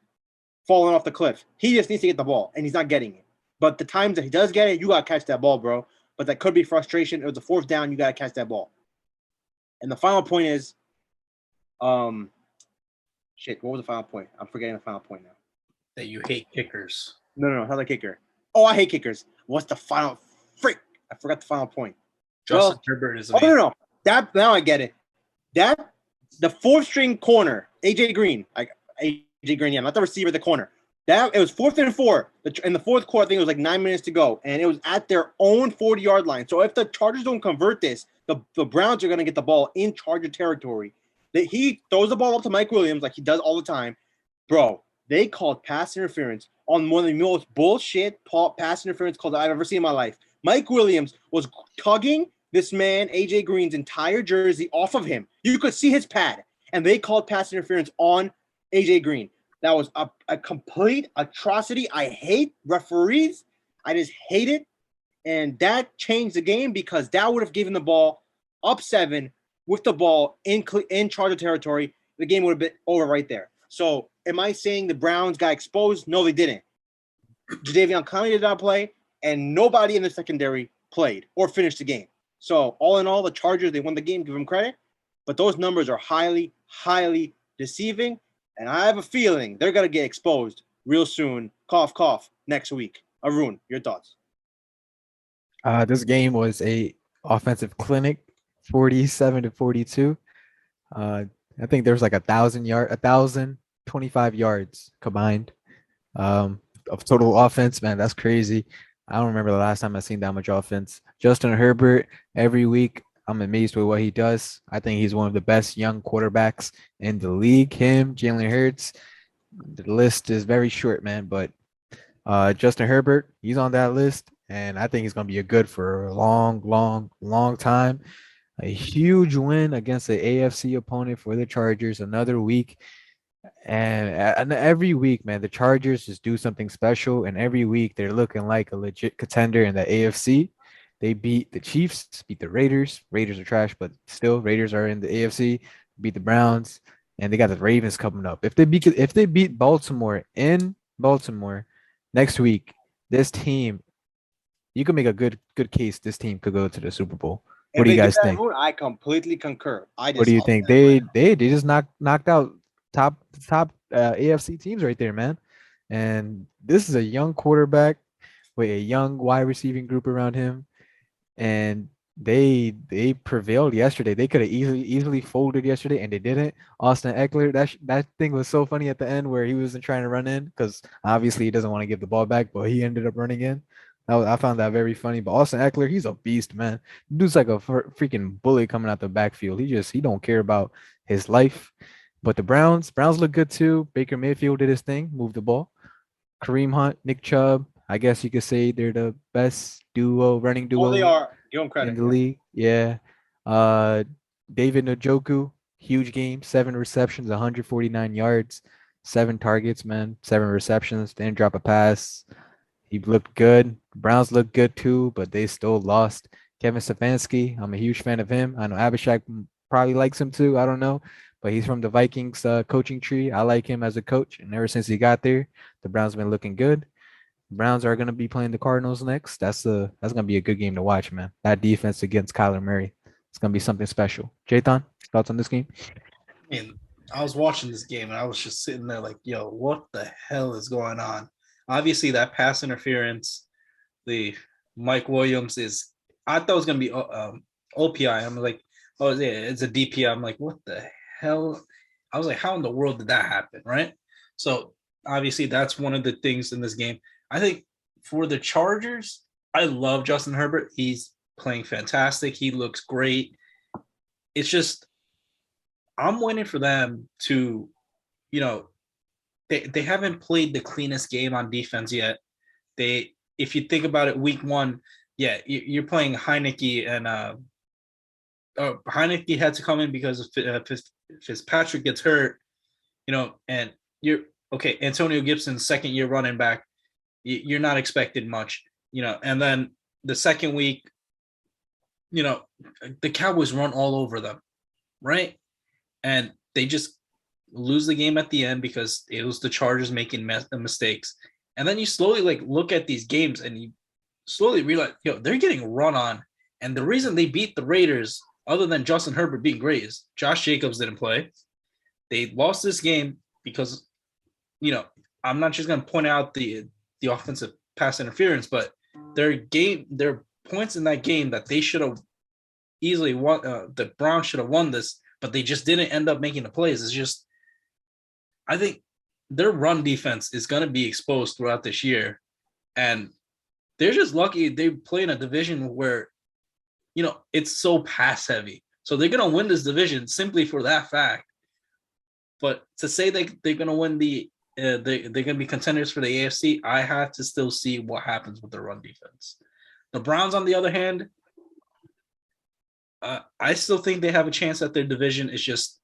fallen off the cliff. He just needs to get the ball, and he's not getting it. But the times that he does get it, you got to catch that ball, bro. But that could be frustration. It was a 4th down. You got to catch that ball. And the final point is, what was the final point? I'm forgetting the final point now. That you hate kickers. No, not the kicker. Oh, I hate kickers. What's the final? Freak! I forgot the final point. Justin Herbert is amazing. No. Now I get it. The 4th string corner, AJ Green, not the receiver, the corner. It was 4th and 4. In the 4th quarter, I think it was like 9 minutes to go, and it was at their own 40-yard line. So if the Chargers don't convert this, the Browns are going to get the ball in Charger territory. He throws the ball up to Mike Williams like he does all the time. Bro, they called pass interference on one of the most bullshit pass interference calls I've ever seen in my life. Mike Williams was tugging this man, AJ Green's entire jersey off of him. You could see his pad, and they called pass interference on AJ Green. That was a complete atrocity. I hate referees. I just hate it. And that changed the game because that would have given the ball up 7 with the ball in Charger territory, the game would have been over right there. So am I saying the Browns got exposed? No, they didn't. Jadeveon Clowney did not play, and nobody in the secondary played or finished the game. So all in all, the Chargers, they won the game, give them credit. But those numbers are highly, highly deceiving. And I have a feeling they're going to get exposed real soon. Cough, cough, next week. Arun, your thoughts? This game was a offensive clinic, 47-42. I think there was like 1,025 yards combined of total offense. Man, that's crazy. I don't remember the last time I seen that much offense. Justin Herbert, every week, I'm amazed with what he does. I think he's one of the best young quarterbacks in the league. Him, Jalen Hurts. The list is very short, man. But Justin Herbert, he's on that list, and I think he's going to be a good for a long, long, long time. A huge win against the AFC opponent for the Chargers, another week. And every week, man, the Chargers just do something special. And every week, they're looking like a legit contender in the AFC. They beat the Chiefs, beat the Raiders. Raiders are trash, but still, Raiders are in the AFC. Beat the Browns, and they got the Ravens coming up. If they beat Baltimore in Baltimore next week, this team, you can make a good case. This team could go to the Super Bowl. What do you guys think? I completely concur. What do you think? They just knocked out top AFC teams right there, man. And this is a young quarterback with a young wide receiving group around him, and they prevailed yesterday. They could have easily folded yesterday, and they didn't. Austin Eckler, that thing was so funny at the end where he wasn't trying to run in because obviously he doesn't want to give the ball back, but he ended up running in. I found that very funny. But Austin Eckler, he's a beast, man. Dude's like a freaking bully coming out the backfield. He don't care about his life. But the Browns look good too. Baker Mayfield did his thing, moved the ball. Kareem Hunt, Nick Chubb, I guess you could say they're the best running duo. Oh, they are. Give them credit. In the league. Yeah. David Njoku, huge game, 7 receptions, 149 yards, 7 targets, man, 7 receptions, didn't drop a pass. He looked good. Browns looked good too, but they still lost. Kevin Stefanski, I'm a huge fan of him. I know Abhishek probably likes him too. I don't know, but he's from the Vikings coaching tree. I like him as a coach, and ever since he got there, the Browns have been looking good. Browns are going to be playing the Cardinals next. That's going to be a good game to watch, man. That defense against Kyler Murray, it's going to be something special. Chetan, thoughts on this game? I mean, I was watching this game and I was just sitting there like, yo, what the hell is going on? Obviously, that pass interference, the Mike Williams I thought it was going to be OPI. I'm like, oh, yeah, it's a DPI. I'm like, what the hell? I was like, how in the world did that happen, right? So, obviously, that's one of the things in this game. I think for the Chargers, I love Justin Herbert. He's playing fantastic. He looks great. It's just, I'm waiting for them to, they haven't played the cleanest game on defense yet. If you think about it, week 1, yeah, you're playing Heineke, and Heineke had to come in because Fitzpatrick gets hurt, and you're okay. Antonio Gibson, second year running back, you're not expected much, and then the second week, the Cowboys run all over them, right? And they just lose the game at the end because it was the Chargers making mistakes. And then you slowly look at these games and you slowly realize, they're getting run on. And the reason they beat the Raiders, other than Justin Herbert being great, is Josh Jacobs didn't play. They lost this game because, I'm not just going to point out the offensive pass interference, but there are points in that game that they should have easily won. The Browns should have won this, but they just didn't end up making the plays. It's just, I think their run defense is going to be exposed throughout this year. And they're just lucky they play in a division where, it's so pass heavy. So they're going to win this division simply for that fact. But to say they're going to win they're going to be contenders for the AFC, I have to still see what happens with the run defense. The Browns, on the other hand, I still think they have a chance at their division. It's just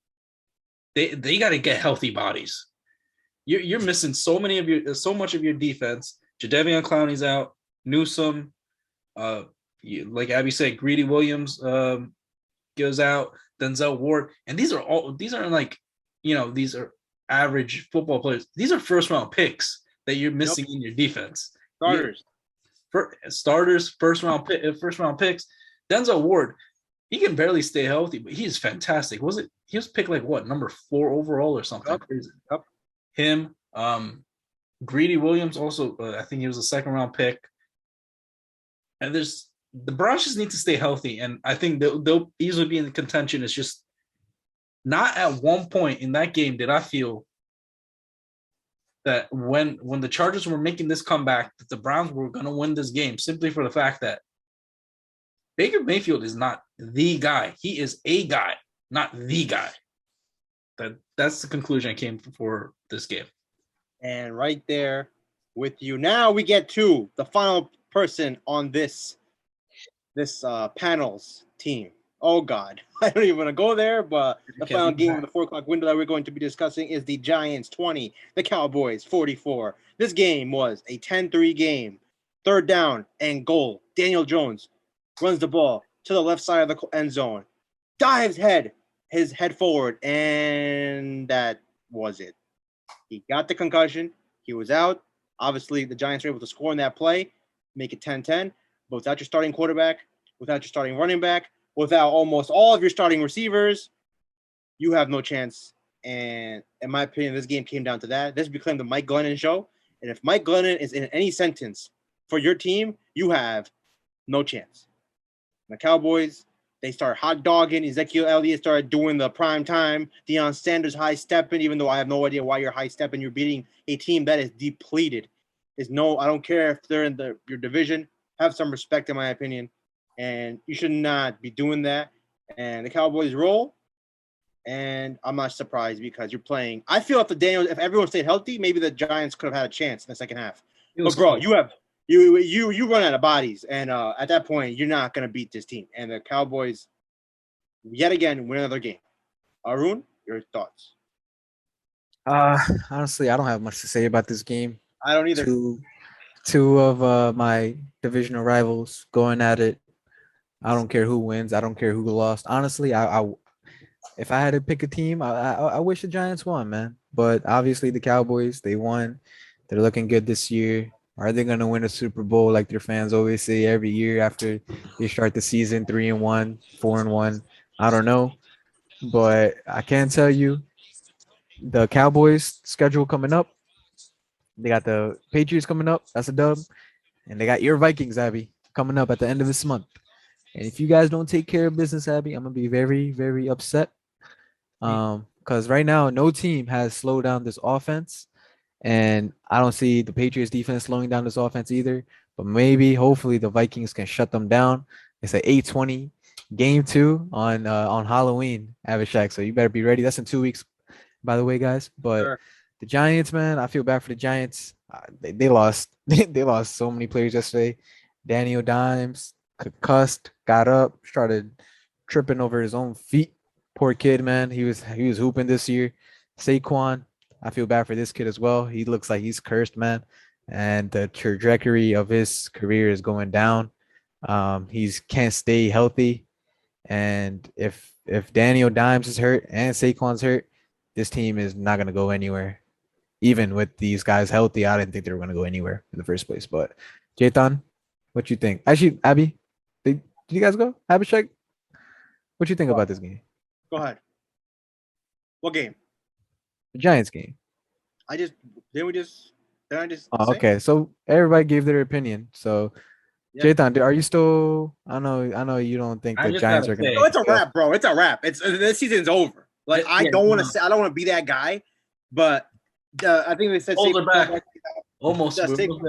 they got to get healthy bodies. You're missing so much of your defense. Jadeveon Clowney's out. Newsome, like Abby said, Greedy Williams goes out. Denzel Ward, and these aren't like, these are average football players. These are first round picks that you're missing in your defense. Starters. First round picks. Denzel Ward, he can barely stay healthy, but he's fantastic. He was picked like what, number 4 overall or something crazy. Yep. Him, Greedy Williams also, I think he was a second round pick. And the Browns just need to stay healthy, and I think they'll easily be in the contention. It's just not at one point in that game did I feel that when the Chargers were making this comeback, that the Browns were going to win this game, simply for the fact that Baker Mayfield is not the guy. He is a guy, not the guy. That's the conclusion I came for this game. And right there with you. Now we get to the final person on this panel's team. Oh, God. I don't even want to go there, but the final game of the 4 o'clock window that we're going to be discussing is the Giants 20, the Cowboys 44. This game was a 10-3 game. 3rd down and goal. Daniel Jones runs the ball to the left side of the end zone, dives his head forward, and that was it. He got the concussion. He was out. Obviously, the Giants were able to score in that play, make it 10-10, but without your starting quarterback, without your starting running back, without almost all of your starting receivers, you have no chance. And in my opinion, this game came down to that. This became the Mike Glennon show. And if Mike Glennon is in any sentence for your team, you have no chance. The Cowboys, they start hot dogging. Ezekiel Elliott started doing the prime time. Deion Sanders high stepping, even though I have no idea why you're high stepping. You're beating a team that is depleted. I don't care if they're in your division. Have some respect, in my opinion. And you should not be doing that. And the Cowboys roll. And I'm not surprised because you're playing. I feel if everyone stayed healthy, maybe the Giants could have had a chance in the second half. But bro, you run out of bodies, and at that point, you're not gonna beat this team. And the Cowboys, yet again, win another game. Arun, your thoughts? Honestly, I don't have much to say about this game. I don't either. Two of my divisional rivals going at it. I don't care who wins. I don't care who lost. Honestly, if I had to pick a team, I wish the Giants won, man. But obviously, the Cowboys, they won. They're looking good this year. Are they going to win a Super Bowl like their fans always say every year after they start the season 3-1, 4-1? I don't know. But I can tell you, the Cowboys schedule coming up. They got the Patriots coming up. That's a dub. And they got your Vikings, Abby, coming up at the end of this month. And if you guys don't take care of business, Abby, I'm going to be very, very upset. Because right now, no team has slowed down this offense. And I don't see the Patriots defense slowing down this offense either. But hopefully, the Vikings can shut them down. It's an 8:20 game 2 on Halloween, Abhishek. So you better be ready. That's in 2 weeks, by the way, guys. But Sure. The Giants, man, I feel bad for the Giants. They lost. They lost so many players yesterday. Daniel Dimes concussed, got up, started tripping over his own feet. Poor kid, man. He was hooping this year. Saquon, I feel bad for this kid as well. He looks like he's cursed, man. And the trajectory of his career is going down. He can't stay healthy. And if Daniel Dimes is hurt and Saquon's hurt, this team is not going to go anywhere. Even with these guys healthy, I didn't think they were going to go anywhere in the first place. But Chetan, what you think? Actually, Abby, did you guys go? Abhishek, what you think about this game? Go ahead. What game? The Giants game. Didn't I just Oh, say? okay. So everybody gave their opinion. So Yeah. Chetan, are you still? I know you don't think I the just Giants gotta are going say- No, it's a wrap, bro. It's a wrap. This season's over. Like I don't want to be that guy, but I think they said Hold it back. Almost. Yeah, We're almost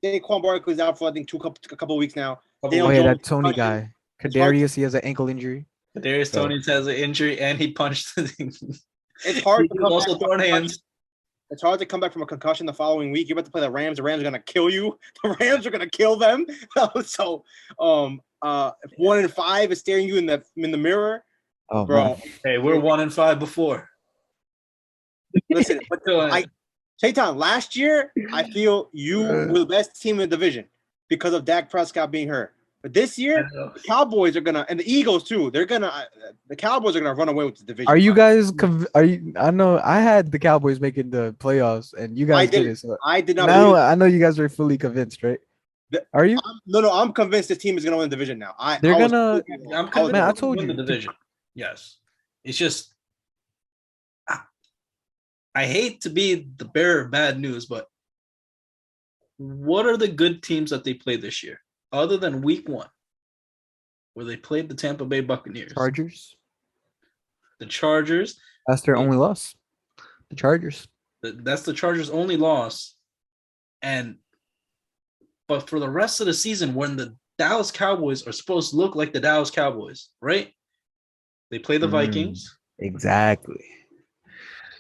there. Saquon Barkley's out for I think a couple weeks now. Oh yeah, that Tony Jones- guy, it's hard Kadarius. He has an ankle injury. Darius So- Tony has an injury and he punched. It's hard to He's come also back from throwing a hands. It's hard to come back from a concussion the following week. You're about to play the Rams. The Rams are gonna kill you. The Rams are gonna kill them. So, if 1-5 is staring you in the mirror, Oh, bro. man. Hey, we're 1-5 before. Listen, but Go ahead. Chetan, last year I feel you were the best team in the division because of Dak Prescott being hurt. But this year, the Cowboys are gonna, and the Eagles too. The Cowboys are gonna run away with the division. Are you guys? Are you? I know I had the Cowboys making the playoffs, and you guys did it. So I did not. Now I know you guys are fully convinced, right? Are you? No. I'm convinced this team is gonna win the division now. I'm convinced. Man, I told you the division. Yes, it's just I hate to be the bearer of bad news, but what are the good teams that they played this year, other than Week 1, where they played the Tampa Bay Buccaneers? Chargers. The Chargers. That's their only loss. The Chargers. That's the Chargers' only loss, but for the rest of the season, when the Dallas Cowboys are supposed to look like the Dallas Cowboys, right? They play the Vikings. Exactly.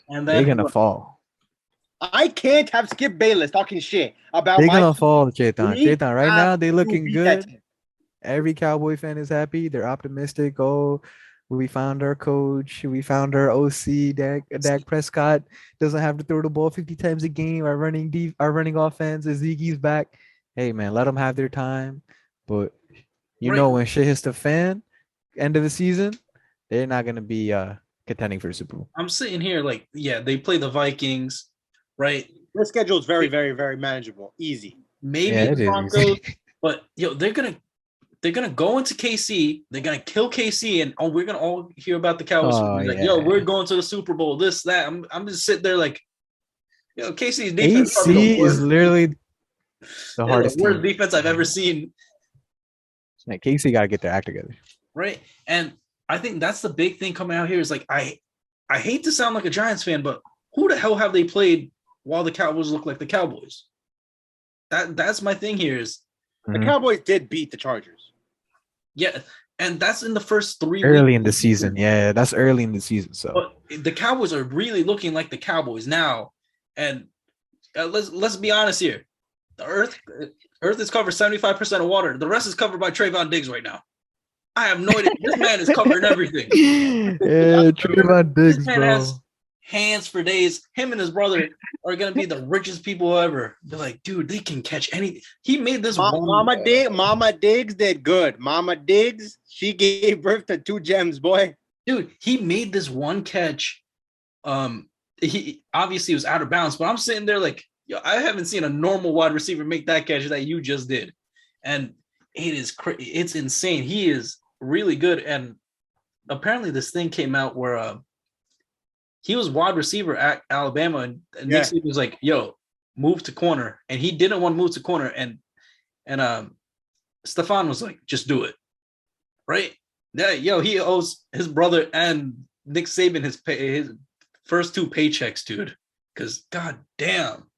And then they're gonna fall. I can't have Skip Bayless talking shit about. They're gonna fall, Chetan. Chetan, right now they looking good. Every Cowboy fan is happy. They're optimistic. Oh, we found our coach. We found our OC. Dak Prescott doesn't have to throw the ball 50 times a game. Our running offense is Ziggy's back. Hey man, let them have their time. But you know when shit hits the fan, end of the season, they're not gonna be contending for the Super Bowl. I'm sitting here like, yeah, they play the Vikings, right? Their schedule is very, very, very manageable, easy. Maybe the Broncos, but they're gonna go into KC, they're gonna kill KC, and we're gonna all hear about the Cowboys. We're going to the Super Bowl. This, that. I'm just sitting there like, KC's defense. KC is literally the hardest worst defense I've ever seen. Man, KC got to get their act together, right? And I think that's the big thing coming out here is like I hate to sound like a Giants fan, but who the hell have they played while the Cowboys look like the Cowboys? That's my thing here is the Cowboys did beat the Chargers. Yeah, and that's in the first 3 weeks. Early in the season. Yeah, that's early in the season. So but the Cowboys are really looking like the Cowboys now. And let's be honest here. The Earth is covered 75% of water. The rest is covered by Trayvon Diggs right now. I have no idea. This man is covering everything. Yeah, Trayvon Diggs, this man has hands for days. Him and his brother are gonna be the richest people ever. They're like, dude, they can catch anything. He made this. Mama Diggs did good. Mama Diggs, she gave birth to 2 gems, boy. Dude, he made this one catch. He obviously was out of bounds, but I'm sitting there like, I haven't seen a normal wide receiver make that catch that you just did, and it's insane. He is really good, and apparently this thing came out where he was wide receiver at Alabama, and Nick Saban was like, "Yo, move to corner," and he didn't want to move to corner, and Stefan was like, "Just do it," right? Yeah, he owes his brother and Nick Saban his first 2 paychecks, dude, because god damn.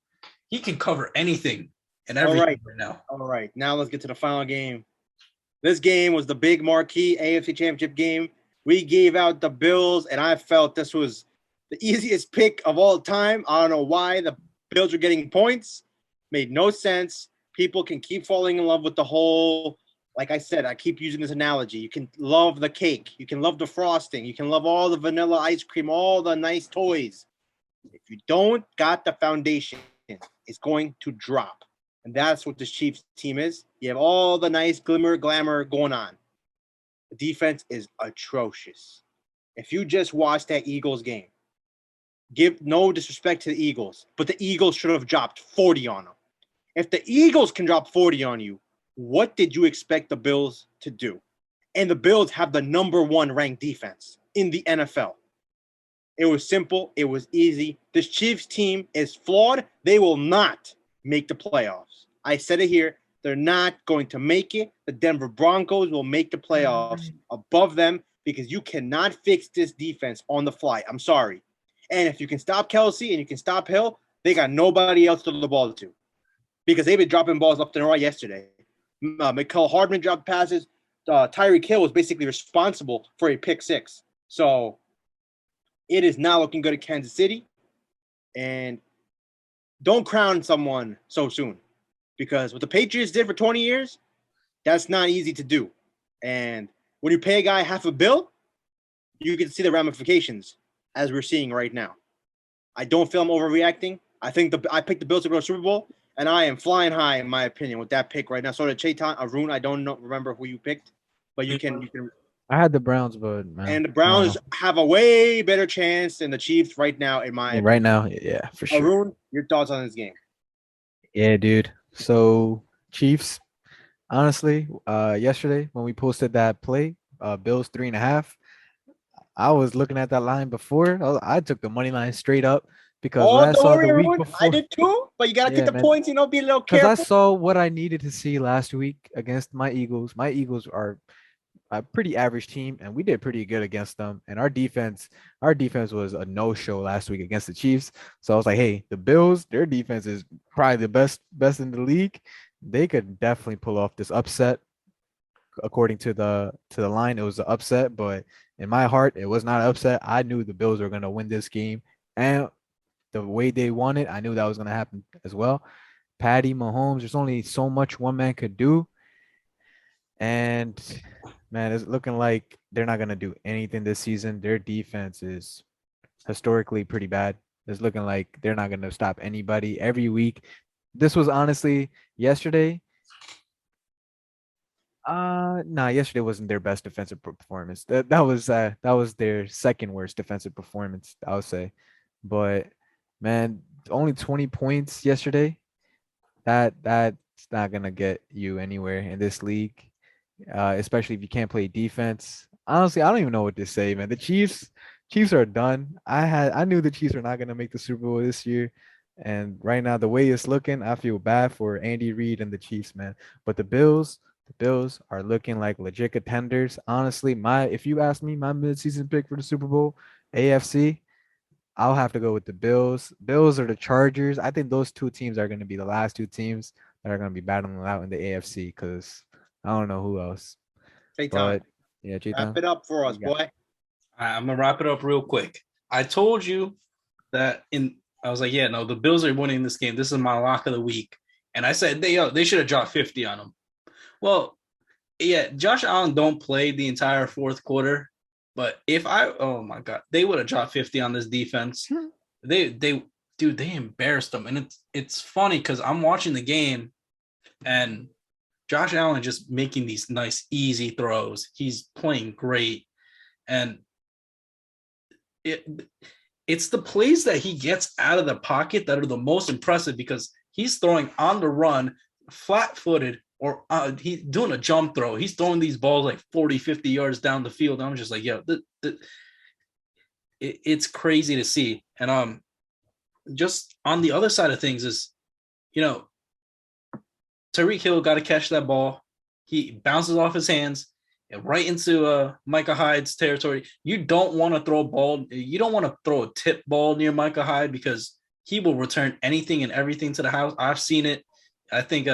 He can cover anything and everything right now. All right. Now let's get to the final game. This game was the big marquee AFC Championship game. We gave out the Bills, and I felt this was the easiest pick of all time. I don't know why the Bills were getting points. Made no sense. People can keep falling in love with the whole, like I said, I keep using this analogy. You can love the cake. You can love the frosting. You can love all the vanilla ice cream, all the nice toys. If you don't got the foundation, it's going to drop. And that's what this Chiefs team is. You have all the nice glamour going on. The defense is atrocious. If you just watch that Eagles game, give no disrespect to the Eagles, but the Eagles should have dropped 40 on them. If the Eagles can drop 40 on you, what did you expect the Bills to do? And the Bills have the number 1 ranked defense in the NFL. It was simple. It was easy. This Chiefs team is flawed. They will not make the playoffs. I said it here. They're not going to make it. The Denver Broncos will make the playoffs above them because you cannot fix this defense on the fly. I'm sorry. And if you can stop Kelsey and you can stop Hill, they got nobody else to throw the ball to because they've been dropping balls left and right yesterday. Mecole Hardman dropped passes. Tyreek Hill was basically responsible for a pick 6. So it is not looking good at Kansas City. And don't crown someone so soon because what the Patriots did for 20 years, that's not easy to do. And when you pay a guy $500 million, you can see the ramifications as we're seeing right now. I don't feel I'm overreacting. I picked the Bills to go to the Super Bowl. And I am flying high, in my opinion, with that pick right now. So the Chetan, Arun, I don't remember who you picked, but you can. I had the Browns, but man, And the Browns have a way better chance than the Chiefs right now, in my opinion. right now, yeah, for sure. Arun, your thoughts on this game? Yeah, dude. So Chiefs, honestly, yesterday when we posted that play, Bills 3.5. I was looking at that line before. I took the money line straight up because what Oh, I don't saw worry, the week Arun. I before. did too, but you gotta Yeah, get the man. points. Be a little Because I careful. saw what I needed to see last week against my Eagles. My Eagles are a pretty average team, and we did pretty good against them. And our defense was a no-show last week against the Chiefs. So I was like, hey, the Bills, their defense is probably the best in the league. They could definitely pull off this upset. According to the line, it was an upset, but in my heart, it was not an upset. I knew the Bills were gonna win this game, and the way they won it, I knew that was gonna happen as well. Patty Mahomes, there's only so much one man could do. And man, it's looking like they're not gonna do anything this season. Their defense is historically pretty bad. It's looking like they're not gonna stop anybody every week. This was honestly yesterday. Nah, yesterday wasn't their best defensive performance. That was their second worst defensive performance, I would say. But man, only 20 points yesterday. That's not gonna get you anywhere in this league, especially if you can't play defense. Honestly, I don't even know what to say, man. The Chiefs are done. I knew the Chiefs were not gonna make the Super Bowl this year, and right now the way it's looking, I feel bad for Andy Reid and the Chiefs, man. But the Bills are looking like legit contenders. Honestly, if you ask me, my midseason pick for the Super Bowl, AFC, I'll have to go with the Bills. Bills or the Chargers. I think those two teams are going to be the last two teams that are going to be battling out in the AFC because I don't know who else. Chetan, But yeah, wrap Chetan. it up for us, boy. I'm gonna wrap it up real quick. I told you that I was like, yeah, no, the Bills are winning this game. This is my lock of the week. And I said they should have dropped 50 on them. Well, yeah, Josh Allen don't play the entire fourth quarter, but oh my God, they would have dropped 50 on this defense. They embarrassed them. And it's funny because I'm watching the game and Josh Allen just making these nice, easy throws. He's playing great. And it's the plays that he gets out of the pocket that are the most impressive because he's throwing on the run, flat-footed, or he's doing a jump throw. He's throwing these balls like 40, 50 yards down the field. I'm just like, yo, it's crazy to see. And just on the other side of things is, Tyreek Hill got to catch that ball. He bounces off his hands and right into Micah Hyde's territory. You don't want to throw a ball. You don't want to throw a tip ball near Micah Hyde because he will return anything and everything to the house. I've seen it. I think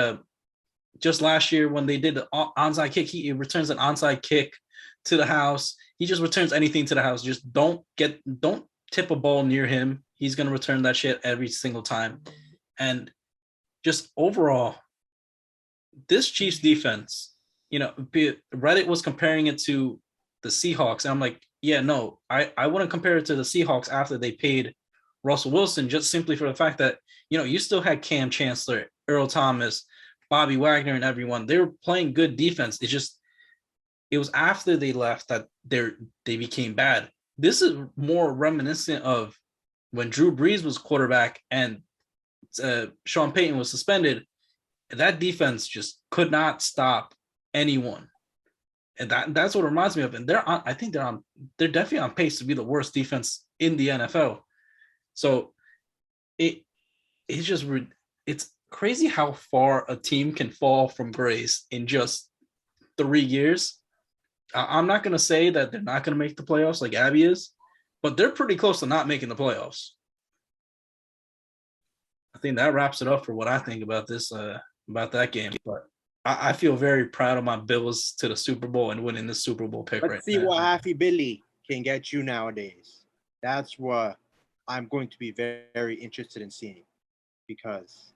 just last year when they did the onside kick, he returns an onside kick to the house. He just returns anything to the house. Just don't tip a ball near him. He's going to return that shit every single time. And just overall, this Chiefs defense, Reddit was comparing it to the Seahawks. And I'm like, yeah, no, I wouldn't compare it to the Seahawks after they paid Russell Wilson, just simply for the fact that, you still had Cam Chancellor, Earl Thomas, Bobby Wagner, and everyone. They were playing good defense. It was after they left that they became bad. This is more reminiscent of when Drew Brees was quarterback and Sean Payton was suspended. That defense just could not stop anyone. And that's what it reminds me of. And I think they're definitely on pace to be the worst defense in the NFL. So it's crazy how far a team can fall from grace in just 3 years. I'm not going to say that they're not going to make the playoffs like Abby is, but they're pretty close to not making the playoffs. I think that wraps it up for what I think about about that game. But I feel very proud of my Bills to the Super Bowl and winning the Super Bowl pick. Let's see what Happy Billy can get you nowadays. That's what I'm going to be very, very interested in seeing because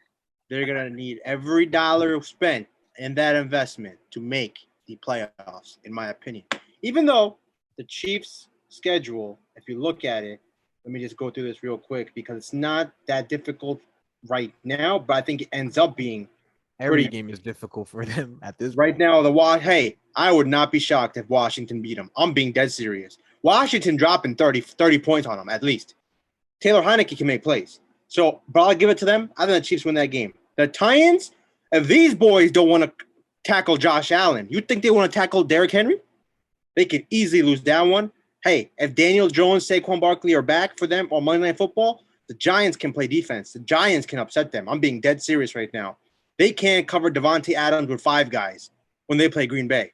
they're going to need every dollar spent in that investment to make the playoffs, in my opinion. Even though the Chiefs' schedule, if you look at it, let me just go through this real quick because it's not that difficult right now, but I think it ends up being Every pretty game is difficult for them at this right point. now. Hey, I would not be shocked if Washington beat them. I'm being dead serious. Washington dropping 30 points on them at least. Taylor Heineke can make plays. So, but I'll give it to them. I think the Chiefs win that game. The Titans, if these boys don't want to tackle Josh Allen, you think they want to tackle Derrick Henry? They could easily lose that one. Hey, if Daniel Jones, Saquon Barkley are back for them on Monday Night Football, the Giants can play defense. The Giants can upset them. I'm being dead serious right now. They can't cover Devontae Adams with 5 guys when they play Green Bay.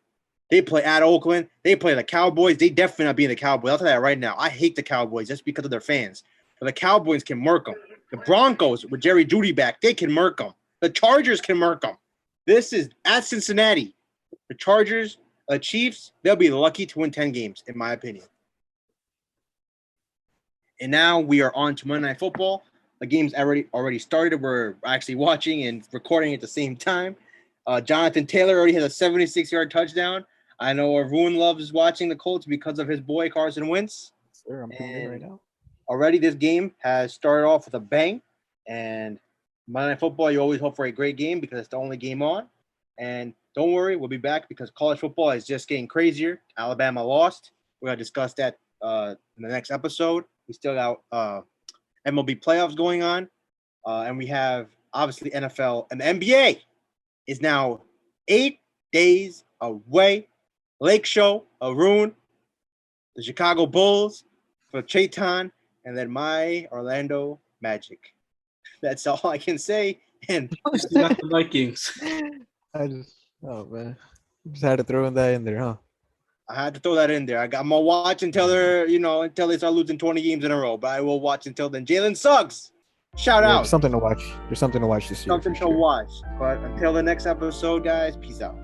They play at Oakland. They play the Cowboys. They definitely not being the Cowboys. I'll tell you that right now. I hate the Cowboys just because of their fans. But the Cowboys can murk them. The Broncos, with Jerry Jeudy back, they can murk them. The Chargers can murk them. This is at Cincinnati. The Chargers, the Chiefs, they'll be lucky to win 10 games, in my opinion. And now we are on to Monday Night Football. The game's already started. We're actually watching and recording at the same time. Jonathan Taylor already has a 76-yard touchdown. I know Arun loves watching the Colts because of his boy Carson Wentz. Sir, I'm tuning in right now. Already this game has started off with a bang. And Monday Night Football, you always hope for a great game because it's the only game on. And don't worry, we'll be back because college football is just getting crazier. Alabama lost. We're going to discuss that in the next episode. We still got MLB playoffs going on. And we have, obviously, NFL and the NBA is now 8 days away. Lake Show, Arun, the Chicago Bulls for Chetan, and then my Orlando Magic. That's all I can say. And You got the Vikings. Man. Just had to throw that in there, huh? I had to throw that in there. I'm gonna watch until until they start losing 20 games in a row. But I will watch until then. Jalen Suggs, shout out. Something to watch. There's something to watch this year. Something to watch. But until the next episode, guys, peace out.